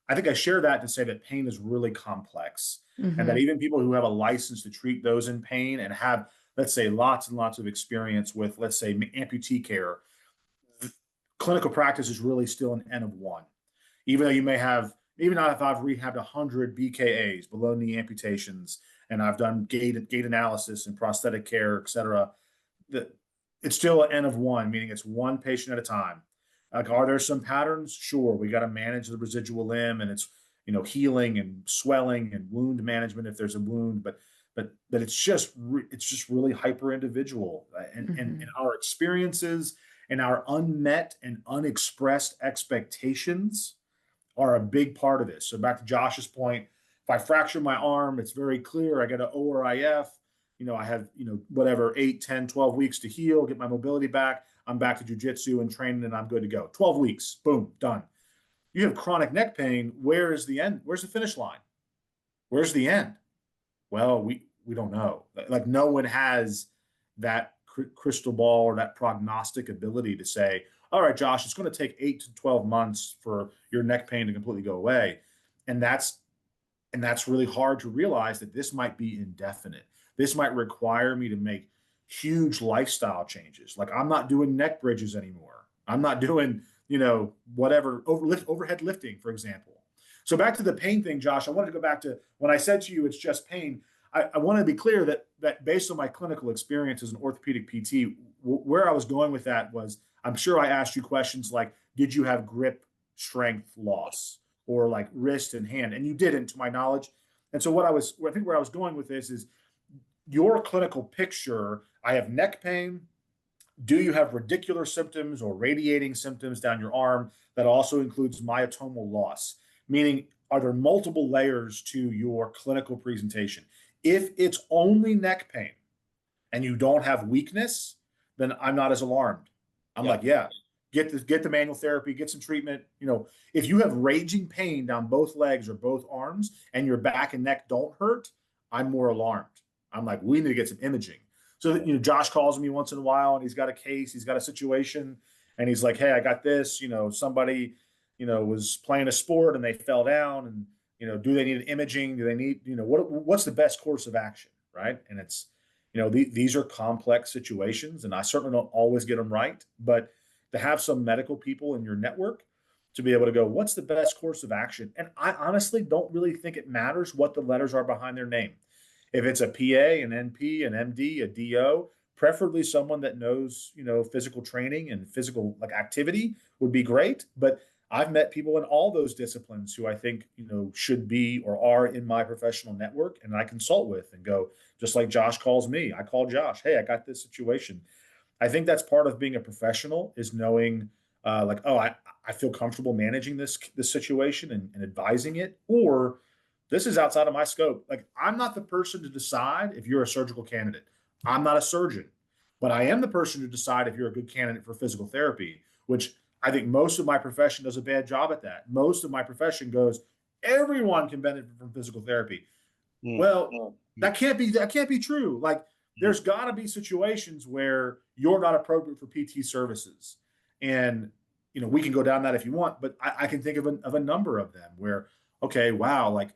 I think I share that to say that pain is really complex. And that even people who have a license to treat those in pain and have, let's say, lots and lots of experience with, let's say, amputee care, clinical practice is really still an N of one. Even though you may have, even if I've rehabbed 100 BKAs, below knee amputations, and I've done gait analysis and prosthetic care, et cetera, it's still an N of one, meaning it's one patient at a time. Like, are there some patterns? Sure, we got to manage the residual limb, and it's healing and swelling and wound management if there's a wound, but it's just really hyper individual, and our experiences and our unmet and unexpressed expectations are a big part of this. So back to Josh's point, if I fracture my arm, it's very clear I got an ORIF. I have, whatever, 8, 10, 12 weeks to heal, get my mobility back. I'm back to jujitsu and training and I'm good to go. 12 weeks, boom, done. You have chronic neck pain. Where is the end? Where's the finish line? Where's the end? Well, we don't know. Like no one has that crystal ball or that prognostic ability to say, all right, Josh, it's going to take 8 to 12 months for your neck pain to completely go away. And that's really hard to realize that this might be indefinite. This might require me to make huge lifestyle changes. Like I'm not doing neck bridges anymore. I'm not doing, whatever overhead lifting, for example. So back to the pain thing, Josh, I wanted to go back to when I said to you, it's just pain. I want to be clear that based on my clinical experience as an orthopedic PT, where I was going with that was, I'm sure I asked you questions like, did you have grip strength loss or like wrist and hand? And you didn't, to my knowledge. And so I think where I was going with this is your clinical picture. I have neck pain. Do you have radicular symptoms or radiating symptoms down your arm? That also includes myotomal loss, meaning are there multiple layers to your clinical presentation? If it's only neck pain and you don't have weakness, then I'm not as alarmed. I'm like, yeah, get the manual therapy, get some treatment. If you have raging pain down both legs or both arms and your back and neck don't hurt, I'm more alarmed. I'm like, we need to get some imaging. So, Josh calls me once in a while and he's got a case, he's got a situation, and he's like, hey, I got this, somebody, was playing a sport and they fell down, and, do they need imaging? Do they need, what's the best course of action? Right. And it's, these are complex situations, and I certainly don't always get them right, but to have some medical people in your network to be able to go, what's the best course of action? And I honestly don't really think it matters what the letters are behind their name. If it's a PA, an NP, an MD, a DO, preferably someone that knows, physical training and physical like activity would be great. But I've met people in all those disciplines who I think, should be or are in my professional network, and I consult with and go, just like Josh calls me, I call Josh, hey, I got this situation. I think that's part of being a professional, is knowing I feel comfortable managing this situation and advising it, or this is outside of my scope. Like I'm not the person to decide if you're a surgical candidate. I'm not a surgeon, but I am the person to decide if you're a good candidate for physical therapy, which I think most of my profession does a bad job at that. Most of my profession goes, everyone can benefit from physical therapy. Well, that can't be true. Like there's got to be situations where you're not appropriate for PT services. And, we can go down that if you want, but I can think of a number of them where, okay, wow, like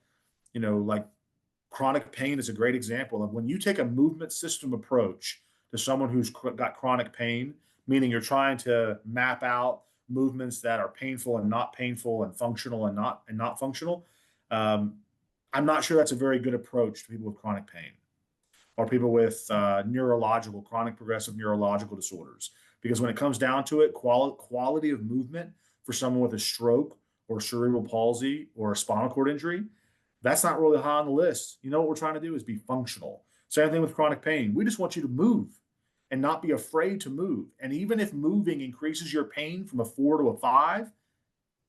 chronic pain is a great example of when you take a movement system approach to someone who's got chronic pain, meaning you're trying to map out movements that are painful and not painful and functional and not functional. I'm not sure that's a very good approach to people with chronic pain or people with chronic progressive neurological disorders. Because when it comes down to it, quality of movement for someone with a stroke or cerebral palsy or a spinal cord injury, that's not really high on the list. What we're trying to do is be functional. Same thing with chronic pain. We just want you to move and not be afraid to move. And even if moving increases your pain from a 4 to a 5,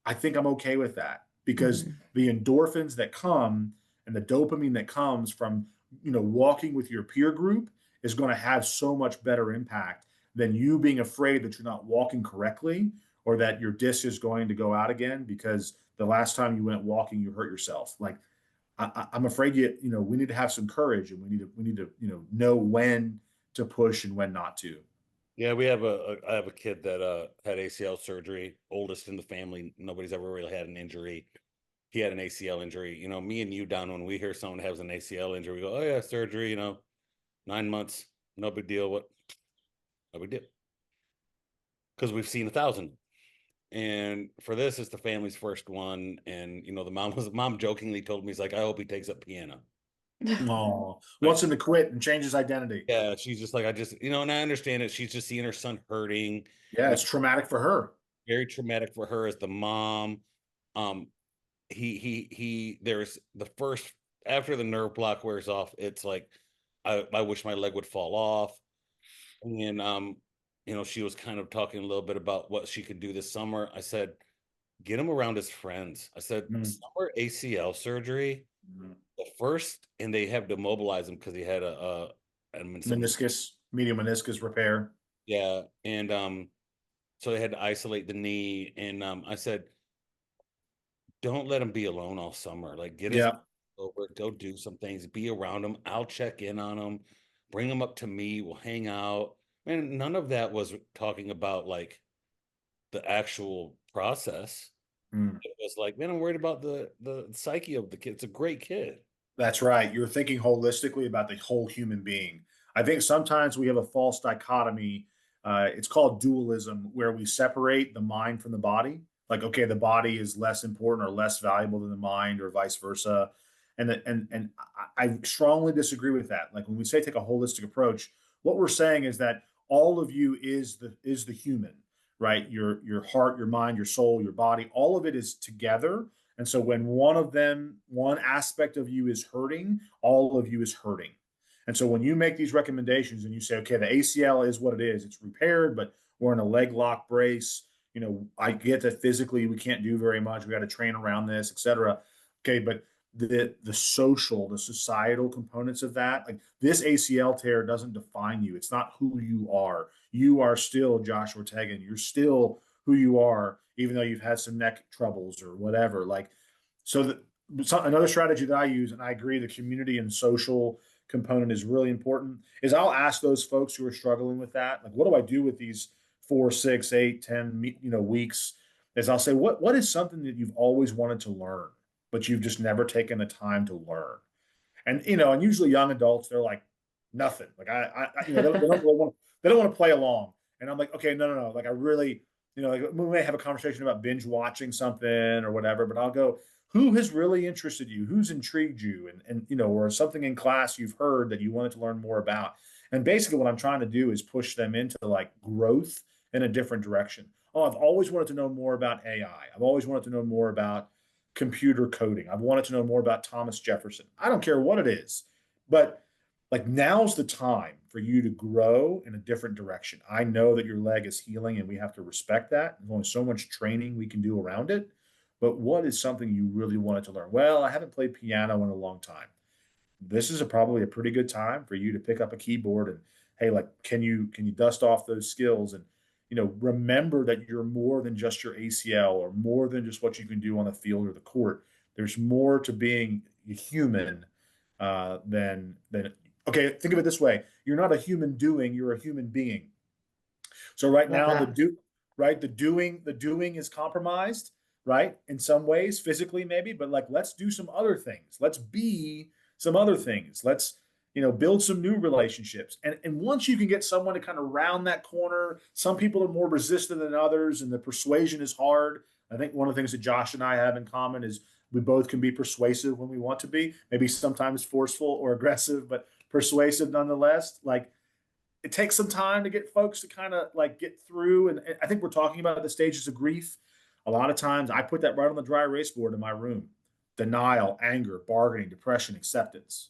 I think I'm okay with that, because the endorphins that come and the dopamine that comes from, walking with your peer group is going to have so much better impact than you being afraid that you're not walking correctly or that your disc is going to go out again because the last time you went walking, you hurt yourself. Like I'm afraid we need to have some courage, and we need to know when to push and when not to. Yeah, I have a kid that had ACL surgery, oldest in the family. Nobody's ever really had an injury. He had an ACL injury. Me and you, Don, when we hear someone has an ACL injury, we go, oh yeah, surgery, 9 months, no big deal. What? No big deal. Because we've seen 1,000. And for this, it's the family's first one. And, the mom jokingly told me, he's like, I hope he takes up piano. Oh, wants him to quit and change his identity. Yeah, she's just like, and I understand it. She's just seeing her son hurting. Yeah, it's traumatic for her. Very traumatic for her as the mom. There's the first, after the nerve block wears off, it's like, I wish my leg would fall off. And, she was kind of talking a little bit about what she could do this summer. I said, get him around his friends. I said, summer ACL surgery, the first, and they have to mobilize him because he had a meniscus, medial meniscus repair. Yeah. And so they had to isolate the knee. And I said, don't let him be alone all summer. Like over, go do some things, be around them. I'll check in on them, bring them up to me. We'll hang out. And none of that was talking about like the actual process. Mm. It was like, man, I'm worried about the psyche of the kid. It's a great kid. That's right. You're thinking holistically about the whole human being. I think sometimes we have a false dichotomy. It's called dualism, where we separate the mind from the body. Like, okay, the body is less important or less valuable than the mind, or vice versa. And I strongly disagree with that. Like when we say take a holistic approach, what we're saying is that all of you is the human, right? Your heart, your mind, your soul, your body, all of it is together. And so when one aspect of you is hurting, all of you is hurting. And so when you make these recommendations and you say, okay, the ACL is what it is, it's repaired, but we're in a leg lock brace. I get that physically we can't do very much. We got to train around this, et cetera. Okay, but the societal components of that, like this ACL tear doesn't define you. It's not who you are. You are still Josh Ortegon. You're still who you are, even though you've had some neck troubles or whatever. Like, another strategy that I use, and I agree, the community and social component is really important, is I'll ask those folks who are struggling with that, like, what do I do with these 4, 6, 8, 10, weeks? Is I'll say, what is something that you've always wanted to learn, but you've just never taken the time to learn? And and usually young adults, they're like, nothing. Like they don't want to play along. And I'm like, okay, no. Like I really, like we may have a conversation about binge watching something or whatever, but I'll go, who has really interested you? Who's intrigued you? And or something in class you've heard that you wanted to learn more about. And basically what I'm trying to do is push them into like growth in a different direction. Oh, I've always wanted to know more about AI. I've always wanted to know more about computer coding. I've wanted to know more about Thomas Jefferson. I don't care what it is, but like now's the time for you to grow in a different direction. I know that your leg is healing and we have to respect that. There's only so much training we can do around it. But what is something you really wanted to learn? Well, I haven't played piano in a long time. This is probably a pretty good time for you to pick up a keyboard and, hey, like, can you dust off those skills and, remember that you're more than just your ACL or more than just what you can do on the field or the court. There's more to being a human than. Okay, think of it this way: you're not a human doing; you're a human being. So right Love now, that. the doing is compromised, right? In some ways, physically maybe, but like let's do some other things. Let's be some other things. Let's build some new relationships. And once you can get someone to kind of round that corner, some people are more resistant than others, and the persuasion is hard. I think one of the things that Josh and I have in common is we both can be persuasive when we want to be, maybe sometimes forceful or aggressive, but persuasive nonetheless. Like it takes some time to get folks to kind of like get through. And I think we're talking about the stages of grief. A lot of times I put that right on the dry erase board in my room: denial, anger, bargaining, depression, acceptance.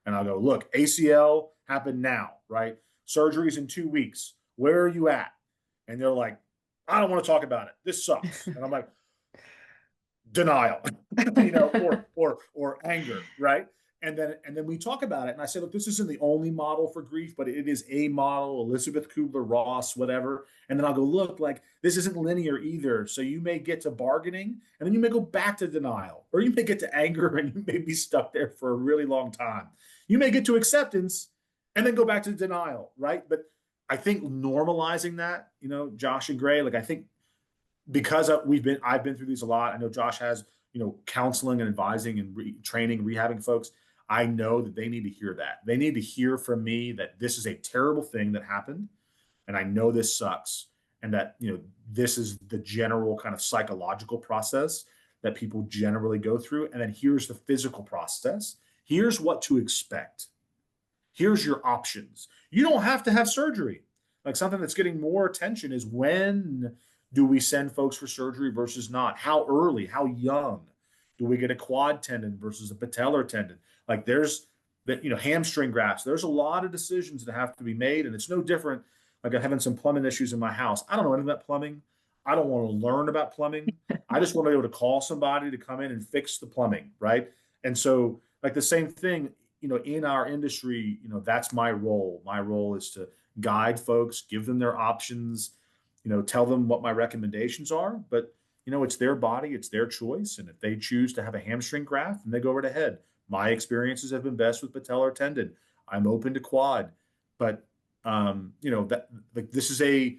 And I'll go, look, ACL happened now, right? Surgery's in 2 weeks. Where are you at? And they're like, I don't want to talk about it. This sucks. And I'm like, denial, or anger, right? And then we talk about it. And I say, look, this isn't the only model for grief, but it is a model, Elizabeth Kubler-Ross, whatever. And then I'll go, look, like this isn't linear either. So you may get to bargaining and then you may go back to denial, or you may get to anger and you may be stuck there for a really long time. You may get to acceptance and then go back to denial, right? But I think normalizing that, Josh and Gray, like I think because I've been through these a lot. I know Josh has, counseling and advising and training, rehabbing folks. I know that they need to hear that. They need to hear from me that this is a terrible thing that happened. And I know this sucks. And that, this is the general kind of psychological process that people generally go through. And then here's the physical process. Here's what to expect. Here's your options. You don't have to have surgery. Like something that's getting more attention is when do we send folks for surgery versus not? How early? How young? Do we get a quad tendon versus a patellar tendon? Like there's hamstring grafts. There's a lot of decisions that have to be made, and it's no different. Like I'm having some plumbing issues in my house. I don't know anything about plumbing. I don't want to learn about plumbing. I just want to be able to call somebody to come in and fix the plumbing, right? And so, like the same thing, in our industry, that's my role. My role is to guide folks, give them their options, tell them what my recommendations are. But it's their body, it's their choice, and if they choose to have a hamstring graft, then they go right ahead. My experiences have been best with patellar tendon. I'm open to quad, but this is a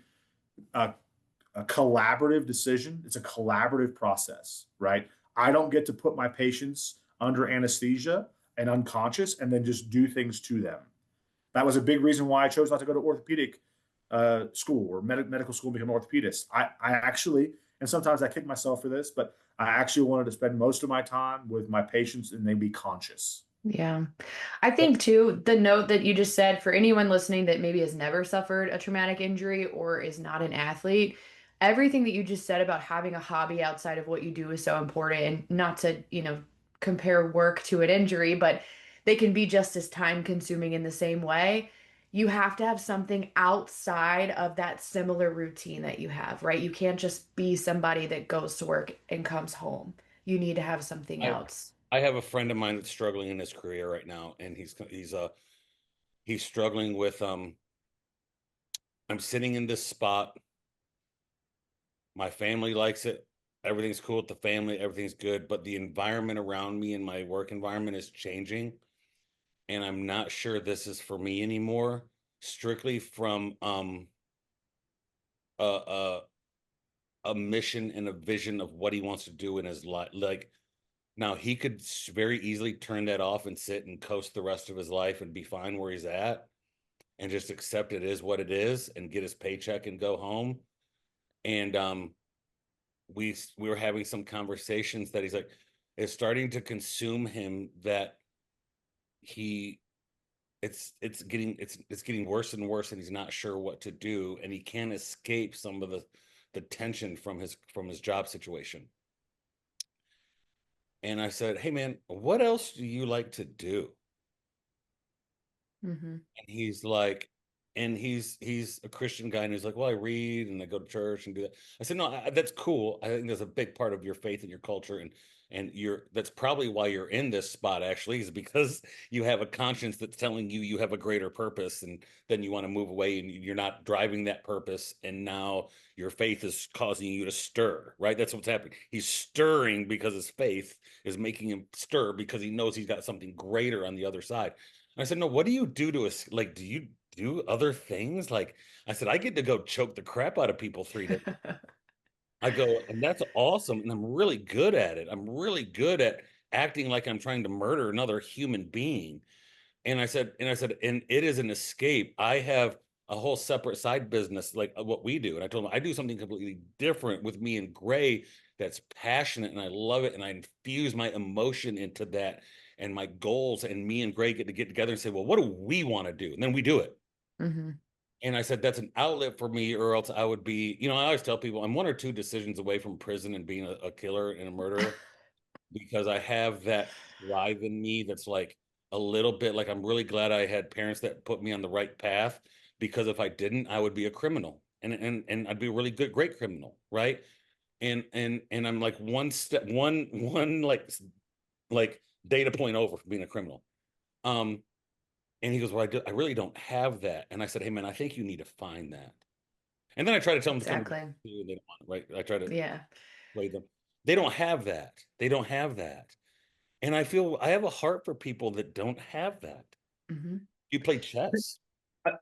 collaborative decision. It's a collaborative process, right? I don't get to put my patients under anesthesia and unconscious and then just do things to them. That was a big reason why I chose not to go to orthopedic school or medical school and become an orthopedist. I actually, and sometimes I kick myself for this, but I actually wanted to spend most of my time with my patients and they be conscious. Yeah. I think too, the note that you just said for anyone listening that maybe has never suffered a traumatic injury or is not an athlete, everything that you just said about having a hobby outside of what you do is so important. And not to, compare work to an injury, but they can be just as time consuming in the same way. You have to have something outside of that similar routine that you have, right? You can't just be somebody that goes to work and comes home. You need to have something else. I have a friend of mine that's struggling in his career right now, and he's struggling with I'm sitting in this spot. My family likes it. Everything's cool with the family, everything's good, but the environment around me and my work environment is changing, and I'm not sure this is for me anymore, strictly from a a mission and a vision of what he wants to do in his life. Like, now he could very easily turn that off and sit and coast the rest of his life and be fine where he's at and just accept it is what it is and get his paycheck and go home. And we were having some conversations that he's like, it's starting to consume him, that it's getting worse and worse, and he's not sure what to do, and he can't escape some of the tension from his job situation. And I said, hey man, what else do you like to do? Mm-hmm. And he's like, and he's a Christian guy, and he's like, well, I read and I go to church and do that. I said, no, that's cool. I think there's a big part of your faith and your culture, and that's probably why you're in this spot, actually, is because you have a conscience that's telling you have a greater purpose, and then you want to move away and you're not driving that purpose, and now your faith is causing you to stir, right? That's what's happening. He's stirring because his faith is making him stir because he knows he's got something greater on the other side. And I said, no, what do you do to us? Like, do you do other things? Like, I said, I get to go choke the crap out of people 3 days. I go, and that's awesome. And I'm really good at it. I'm really good at acting like I'm trying to murder another human being. And I said, and it is an escape. I have a whole separate side business, like what we do. And I told him I do something completely different with me and Gray that's passionate, and I love it. And I infuse my emotion into that and my goals. And me and Gray get together and say, well, what do we want to do? And then we do it. Mm-hmm. And I said, that's an outlet for me, or else I would be, I always tell people I'm 1 or 2 decisions away from prison and being a killer and a murderer, because I have that drive in me that's like a little bit like, I'm really glad I had parents that put me on the right path, because if I didn't, I would be a criminal, and I'd be a really great criminal, right? And I'm like one like data point over from being a criminal. And he goes, well, I really don't have that. And I said, hey man, I think you need to find that. And then I try to tell them Exactly. to they don't want it, right? I try to Yeah. play them. They don't have that. They don't have that. And I feel I have a heart for people that don't have that. Mm-hmm. You play chess.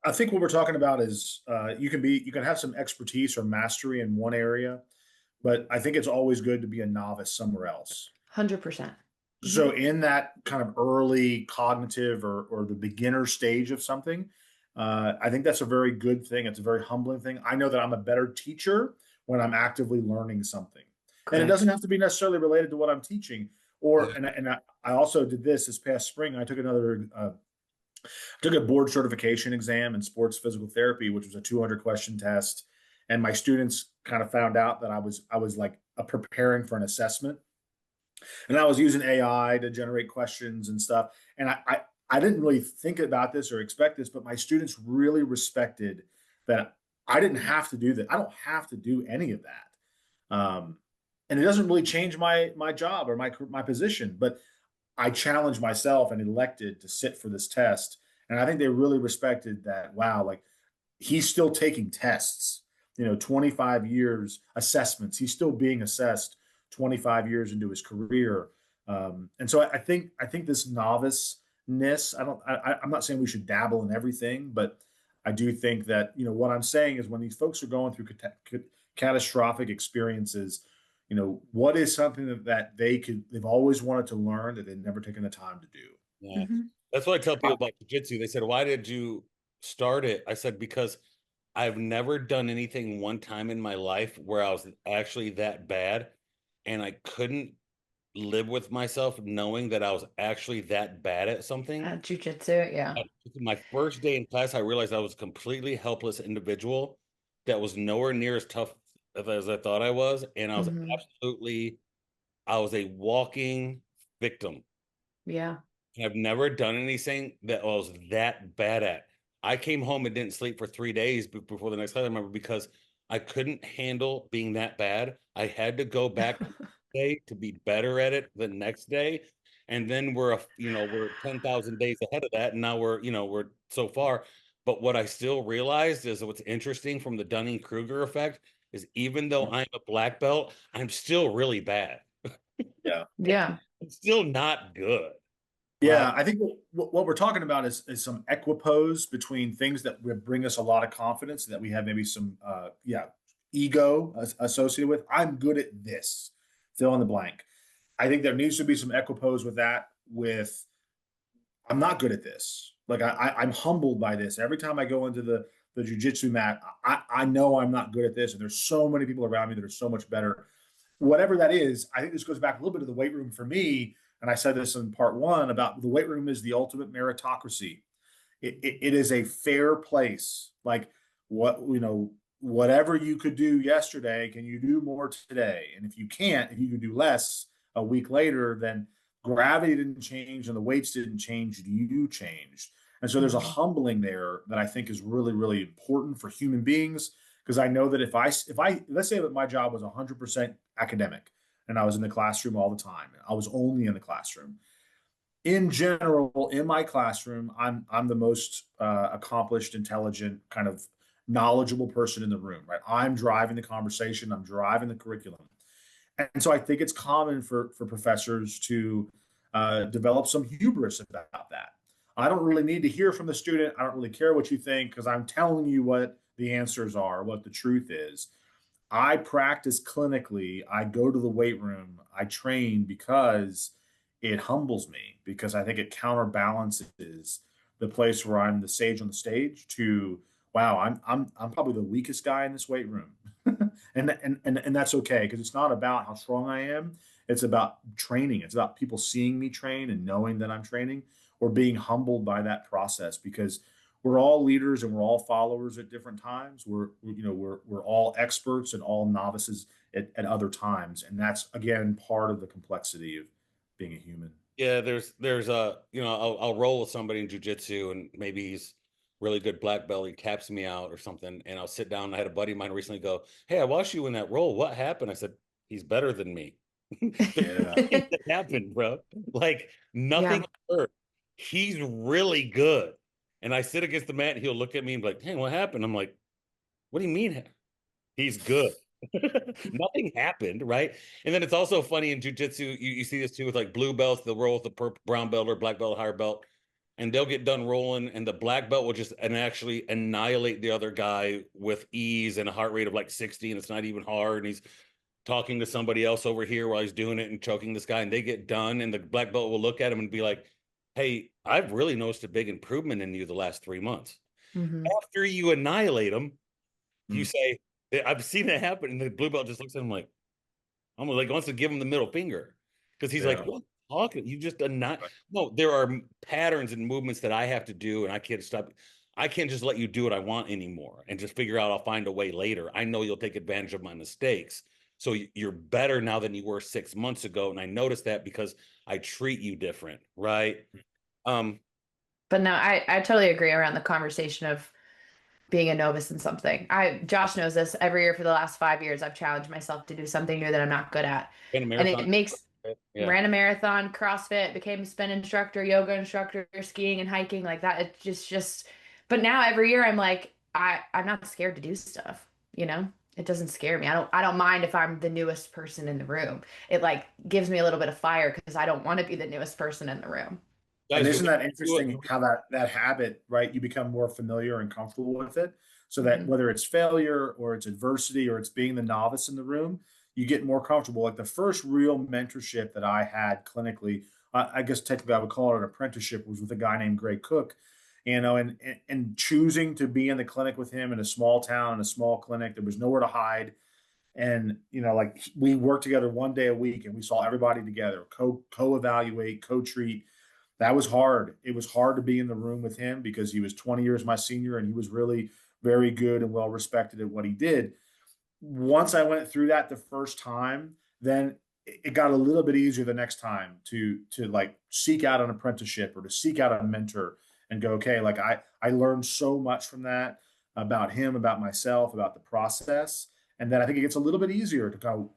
I think what we're talking about is you can have some expertise or mastery in one area, but I think it's always good to be a novice somewhere else. 100%. So in that kind of early cognitive or the beginner stage of something, I think that's a very good thing. It's a very humbling thing. I know that I'm a better teacher when I'm actively learning something. And it doesn't have to be necessarily related to what I'm teaching. I also did this past spring. I took a board certification exam in sports physical therapy, which was a 200 question test. And my students kind of found out that I was like preparing for an assessment. And I was using AI to generate questions and stuff. And I didn't really think about this or expect this, but my students really respected that I didn't have to do that. I don't have to do any of that. And it doesn't really change my job or my position, but I challenged myself and elected to sit for this test. And I think they really respected that. Wow, like he's still taking tests, 25 years assessments. He's still being assessed 25 years into his career. And so I think this noviceness, I'm not saying we should dabble in everything, but I do think that, what I'm saying is when these folks are going through catastrophic experiences, what is something that they've always wanted to learn that they've never taken the time to do. Yeah. Mhm. That's what I tell people about jiu-jitsu. They said, "Why did you start it?" I said, "Because I've never done anything one time in my life where I was actually that bad, and I couldn't live with myself knowing that I was actually that bad at something." Jujitsu, yeah. My first day in class, I realized I was a completely helpless individual that was nowhere near as tough as I thought I was, and Mhm. I was a walking victim. Yeah. I've never done anything that I was that bad at. I came home and didn't sleep for 3 days before the next class. I remember because I couldn't handle being that bad. I had to go back the day to be better at it the next day. And then we're 10,000 days ahead of that. And now we're so far. But what I still realized is what's interesting from the Dunning-Kruger effect is even though I'm a black belt, I'm still really bad. Yeah. Yeah. I'm still not good. Right. Yeah, I think what we're talking about is some equipoise between things that would bring us a lot of confidence and that we have maybe some ego associated with. I'm good at this. Fill in the blank. I think there needs to be some equipoise with that. With I'm not good at this. Like I'm humbled by this. Every time I go into the jujitsu mat, I know I'm not good at this, and there's so many people around me that are so much better. Whatever that is, I think this goes back a little bit to the weight room for me. And I said this in part one about the weight room is the ultimate meritocracy. It is a fair place. Like whatever you could do yesterday, can you do more today? And if you can't, if you can do less a week later, then gravity didn't change and the weights didn't change. You changed. And so there's a Mhm. humbling there that I think is really, really important for human beings. Because I know that if I let's say that my job was 100% academic and I was in the classroom all the time, I was only in the classroom. In general, in my classroom, I'm the most accomplished, intelligent, kind of knowledgeable person in the room. Right, I'm driving the conversation, I'm driving the curriculum, and so I think it's common for professors to develop some hubris about that. I don't really need to hear from the student. I don't really care what you think because I'm telling you what the answers are, what the truth is. I practice clinically. I go to the weight room. I train because it humbles me, because I think it counterbalances the place where I'm the sage on the stage to, wow, I'm probably the weakest guy in this weight room. And that's okay, because it's not about how strong I am. It's about training. It's about people seeing me train and knowing that I'm training, or being humbled by that process, because we're all leaders and we're all followers at different times. We're all experts and all novices at other times, and that's again part of the complexity of being a human. Yeah, there's a I'll roll with somebody in jujitsu and maybe he's really good black belt. He taps me out or something, and I'll sit down. I had a buddy of mine recently go, "Hey, I watched you in that roll. What happened?" I said, "He's better than me." There's Yeah. nothing that happened, bro. Like nothing Yeah. hurt. He's really good. And I sit against the mat, and he'll look at me and be like, "Hey, what happened?" I'm like, "What do you mean? He's good." Nothing happened, right? And then it's also funny in jujitsu, you see this too with like blue belts, they'll roll with the purple, brown belt or black belt, higher belt, and they'll get done rolling, and the black belt will just and actually annihilate the other guy with ease and a heart rate of like 60, and it's not even hard. And he's talking to somebody else over here while he's doing it and choking this guy, and they get done, and the black belt will look at him and be like, "Hey, I've really noticed a big improvement in you the last 3 months." Mhm. After you annihilate him, you Mm. say, I've seen it happen. And the blue belt just looks at him like, I'm like, wants to give him the middle finger because he's like, Yeah. what talking? You just are not. No, there are patterns and movements that I have to do, and I can't stop. I can't just let you do what I want anymore and just figure out I'll find a way later. I know you'll take advantage of my mistakes. So you're better now than you were 6 months ago. And I noticed that because I treat you different, right? Um, But no, I totally agree around the conversation of being a novice in something. Josh knows this. Every year for the last 5 years, I've challenged myself to do something new that I'm not good at. in a And marathon. it makes Yeah. ran a marathon, CrossFit, became a spin instructor, yoga instructor, skiing and hiking like that. It just but now every year I'm like, I'm not scared to do stuff, you know? it doesn't scare me. I don't mind if I'm the newest person in the room. It like gives me a little bit of fire because I don't want to be the newest person in the room. And Guys, isn't that interesting how that habit, right? You become more familiar and comfortable with it. So that Mhm. whether it's failure or it's adversity or it's being the novice in the room, you get more comfortable. Like the first real mentorship that I had clinically, I guess technically I would call it an apprenticeship, was with a guy named Greg Cook. And choosing to be in the clinic with him in a small town, in a small clinic, there was nowhere to hide. And like we worked together one day a week, and we saw everybody together, co-evaluate, co-treat. That was hard. It was hard to be in the room with him because he was 20 years my senior, and he was really very good and well respected at what he did. Once I went through that the first time, then it got a little bit easier the next time to like seek out an apprenticeship or to seek out a mentor and go, okay, like I learned so much from that about him, about myself, about the process. And then I think it gets a little bit easier to go,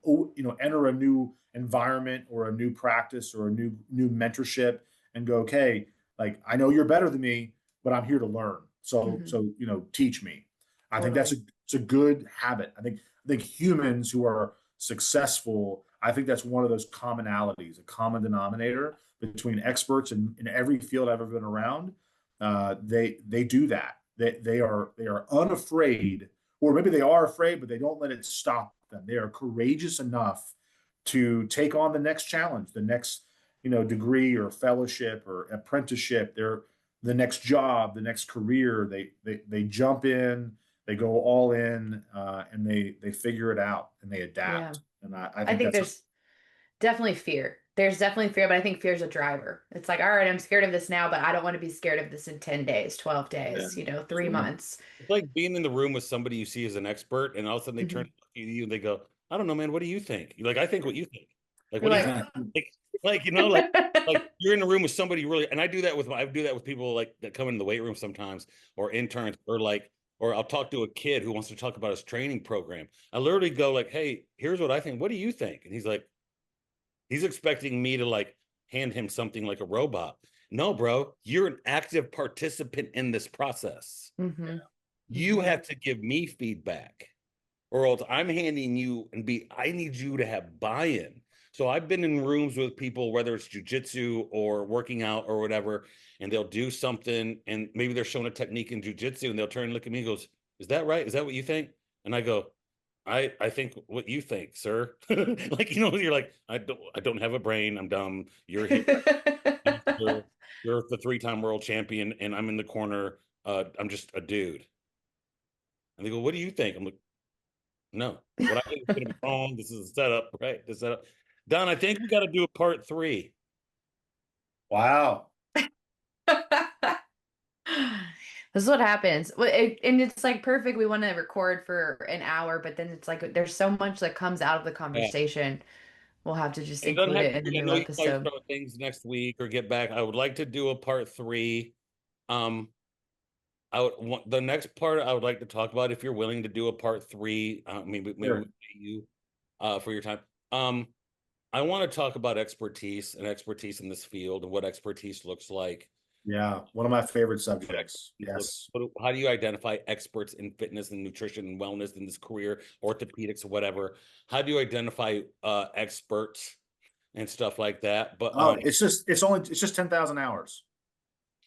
enter a new environment or a new practice or a new mentorship and go, okay, like I know you're better than me, but I'm here to learn. So Mhm. so teach me. I think Totally. it's a good habit. I think humans who are successful, I think that's one of those commonalities, a common denominator between experts in every field I've ever been around. They do that. They are unafraid, or maybe they are afraid, but they don't let it stop them. They are courageous enough to take on the next challenge, the next degree or fellowship or apprenticeship. They're the next job, the next career. They jump in, they go all in, and they figure it out and they Yeah. adapt. And I I think think that's there's definitely fear. There's definitely fear, but I think fear is a driver. It's like, all right, I'm scared of this now, but I don't want to be scared of this in 10 days, 12 yeah. days, It's 3 months. like being in the room with somebody you see as an expert, and all of a sudden they turn Mhm. to you and they go, "I don't know, man. What do you think?" You're like, "I think what you think." Like, You're what do you like, exactly. like you're in the room with somebody really, and I do that with people like that come in the weight room sometimes, or interns, or I'll talk to a kid who wants to talk about his training program. I literally go like, "Hey, here's what I think. What do you think?" And he's expecting me to like hand him something like a robot. No, bro, you're an active participant in this process. hmm You hmm have to give me feedback, or else I'm handing you I need you to have buy-in. So I've been in rooms with people, whether it's jujitsu or working out or whatever, and they'll do something and maybe they're showing a technique in jujitsu and they'll turn and look at me and goes, "Is that right? Is that what you think?" And I go, I think what you think, sir. Like, you're like, I don't have a brain. I'm dumb. You're here. You're, you're the 3-time world champion, and I'm in the corner. I'm just a dude. And they go, "What do you think?" I'm like, "No, what I think is going to be wrong. This is a setup, right? The setup." Don, I think we got to do a part 3. Wow. This is what happens. And it's like perfect. We want to record for an hour, but then it's like there's so much that comes out of the Yeah. conversation. We'll have to just It doesn't include have it to in a be. I new know you probably episode. start things next week or get back. I would like to do a part 3. Um, the next part I would like to talk about, if you're willing to do a part 3, maybe we Sure. pay you for your time. Um, I want to talk about expertise and expertise in this field and what expertise looks like. Yeah. One of my favorite What subjects. expertise Yes. how do you identify experts in fitness and nutrition and wellness in this career, orthopedics, whatever? How do you identify experts and stuff like that? But Oh, it's just 10,000 hours.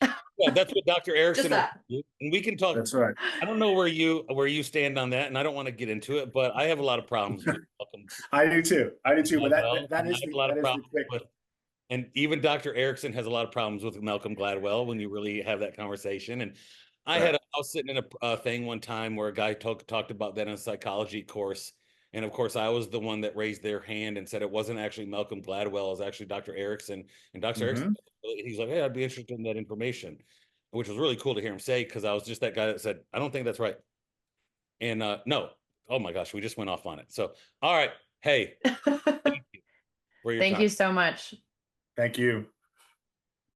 yeah, that's what Dr. Just Erickson will that. do. And we can talk. That's right. I don't know where you stand on that, and I don't want to get into it, but I have a lot of problems with Malcolm I do too. I do too. But that Gladwell, that, that and I is have the a lot that of is the problems quick. with, and even Dr. Erickson has a lot of problems with Malcolm Gladwell when you really have that conversation. And Right. I was sitting in a thing one time where a guy talked about that in a psychology course. And of course, I was the one that raised their hand and said it wasn't actually Malcolm Gladwell, it was actually Dr. Erickson. And Dr. Erickson, Mm-hmm. he's like, "Hey, I'd be interested in that information," which was really cool to hear him say, because I was just that guy that said, "I don't think that's right." And no, oh my gosh, we just went off on it. So, all right. Hey, thank you for your Thank time. you so much. Thank you.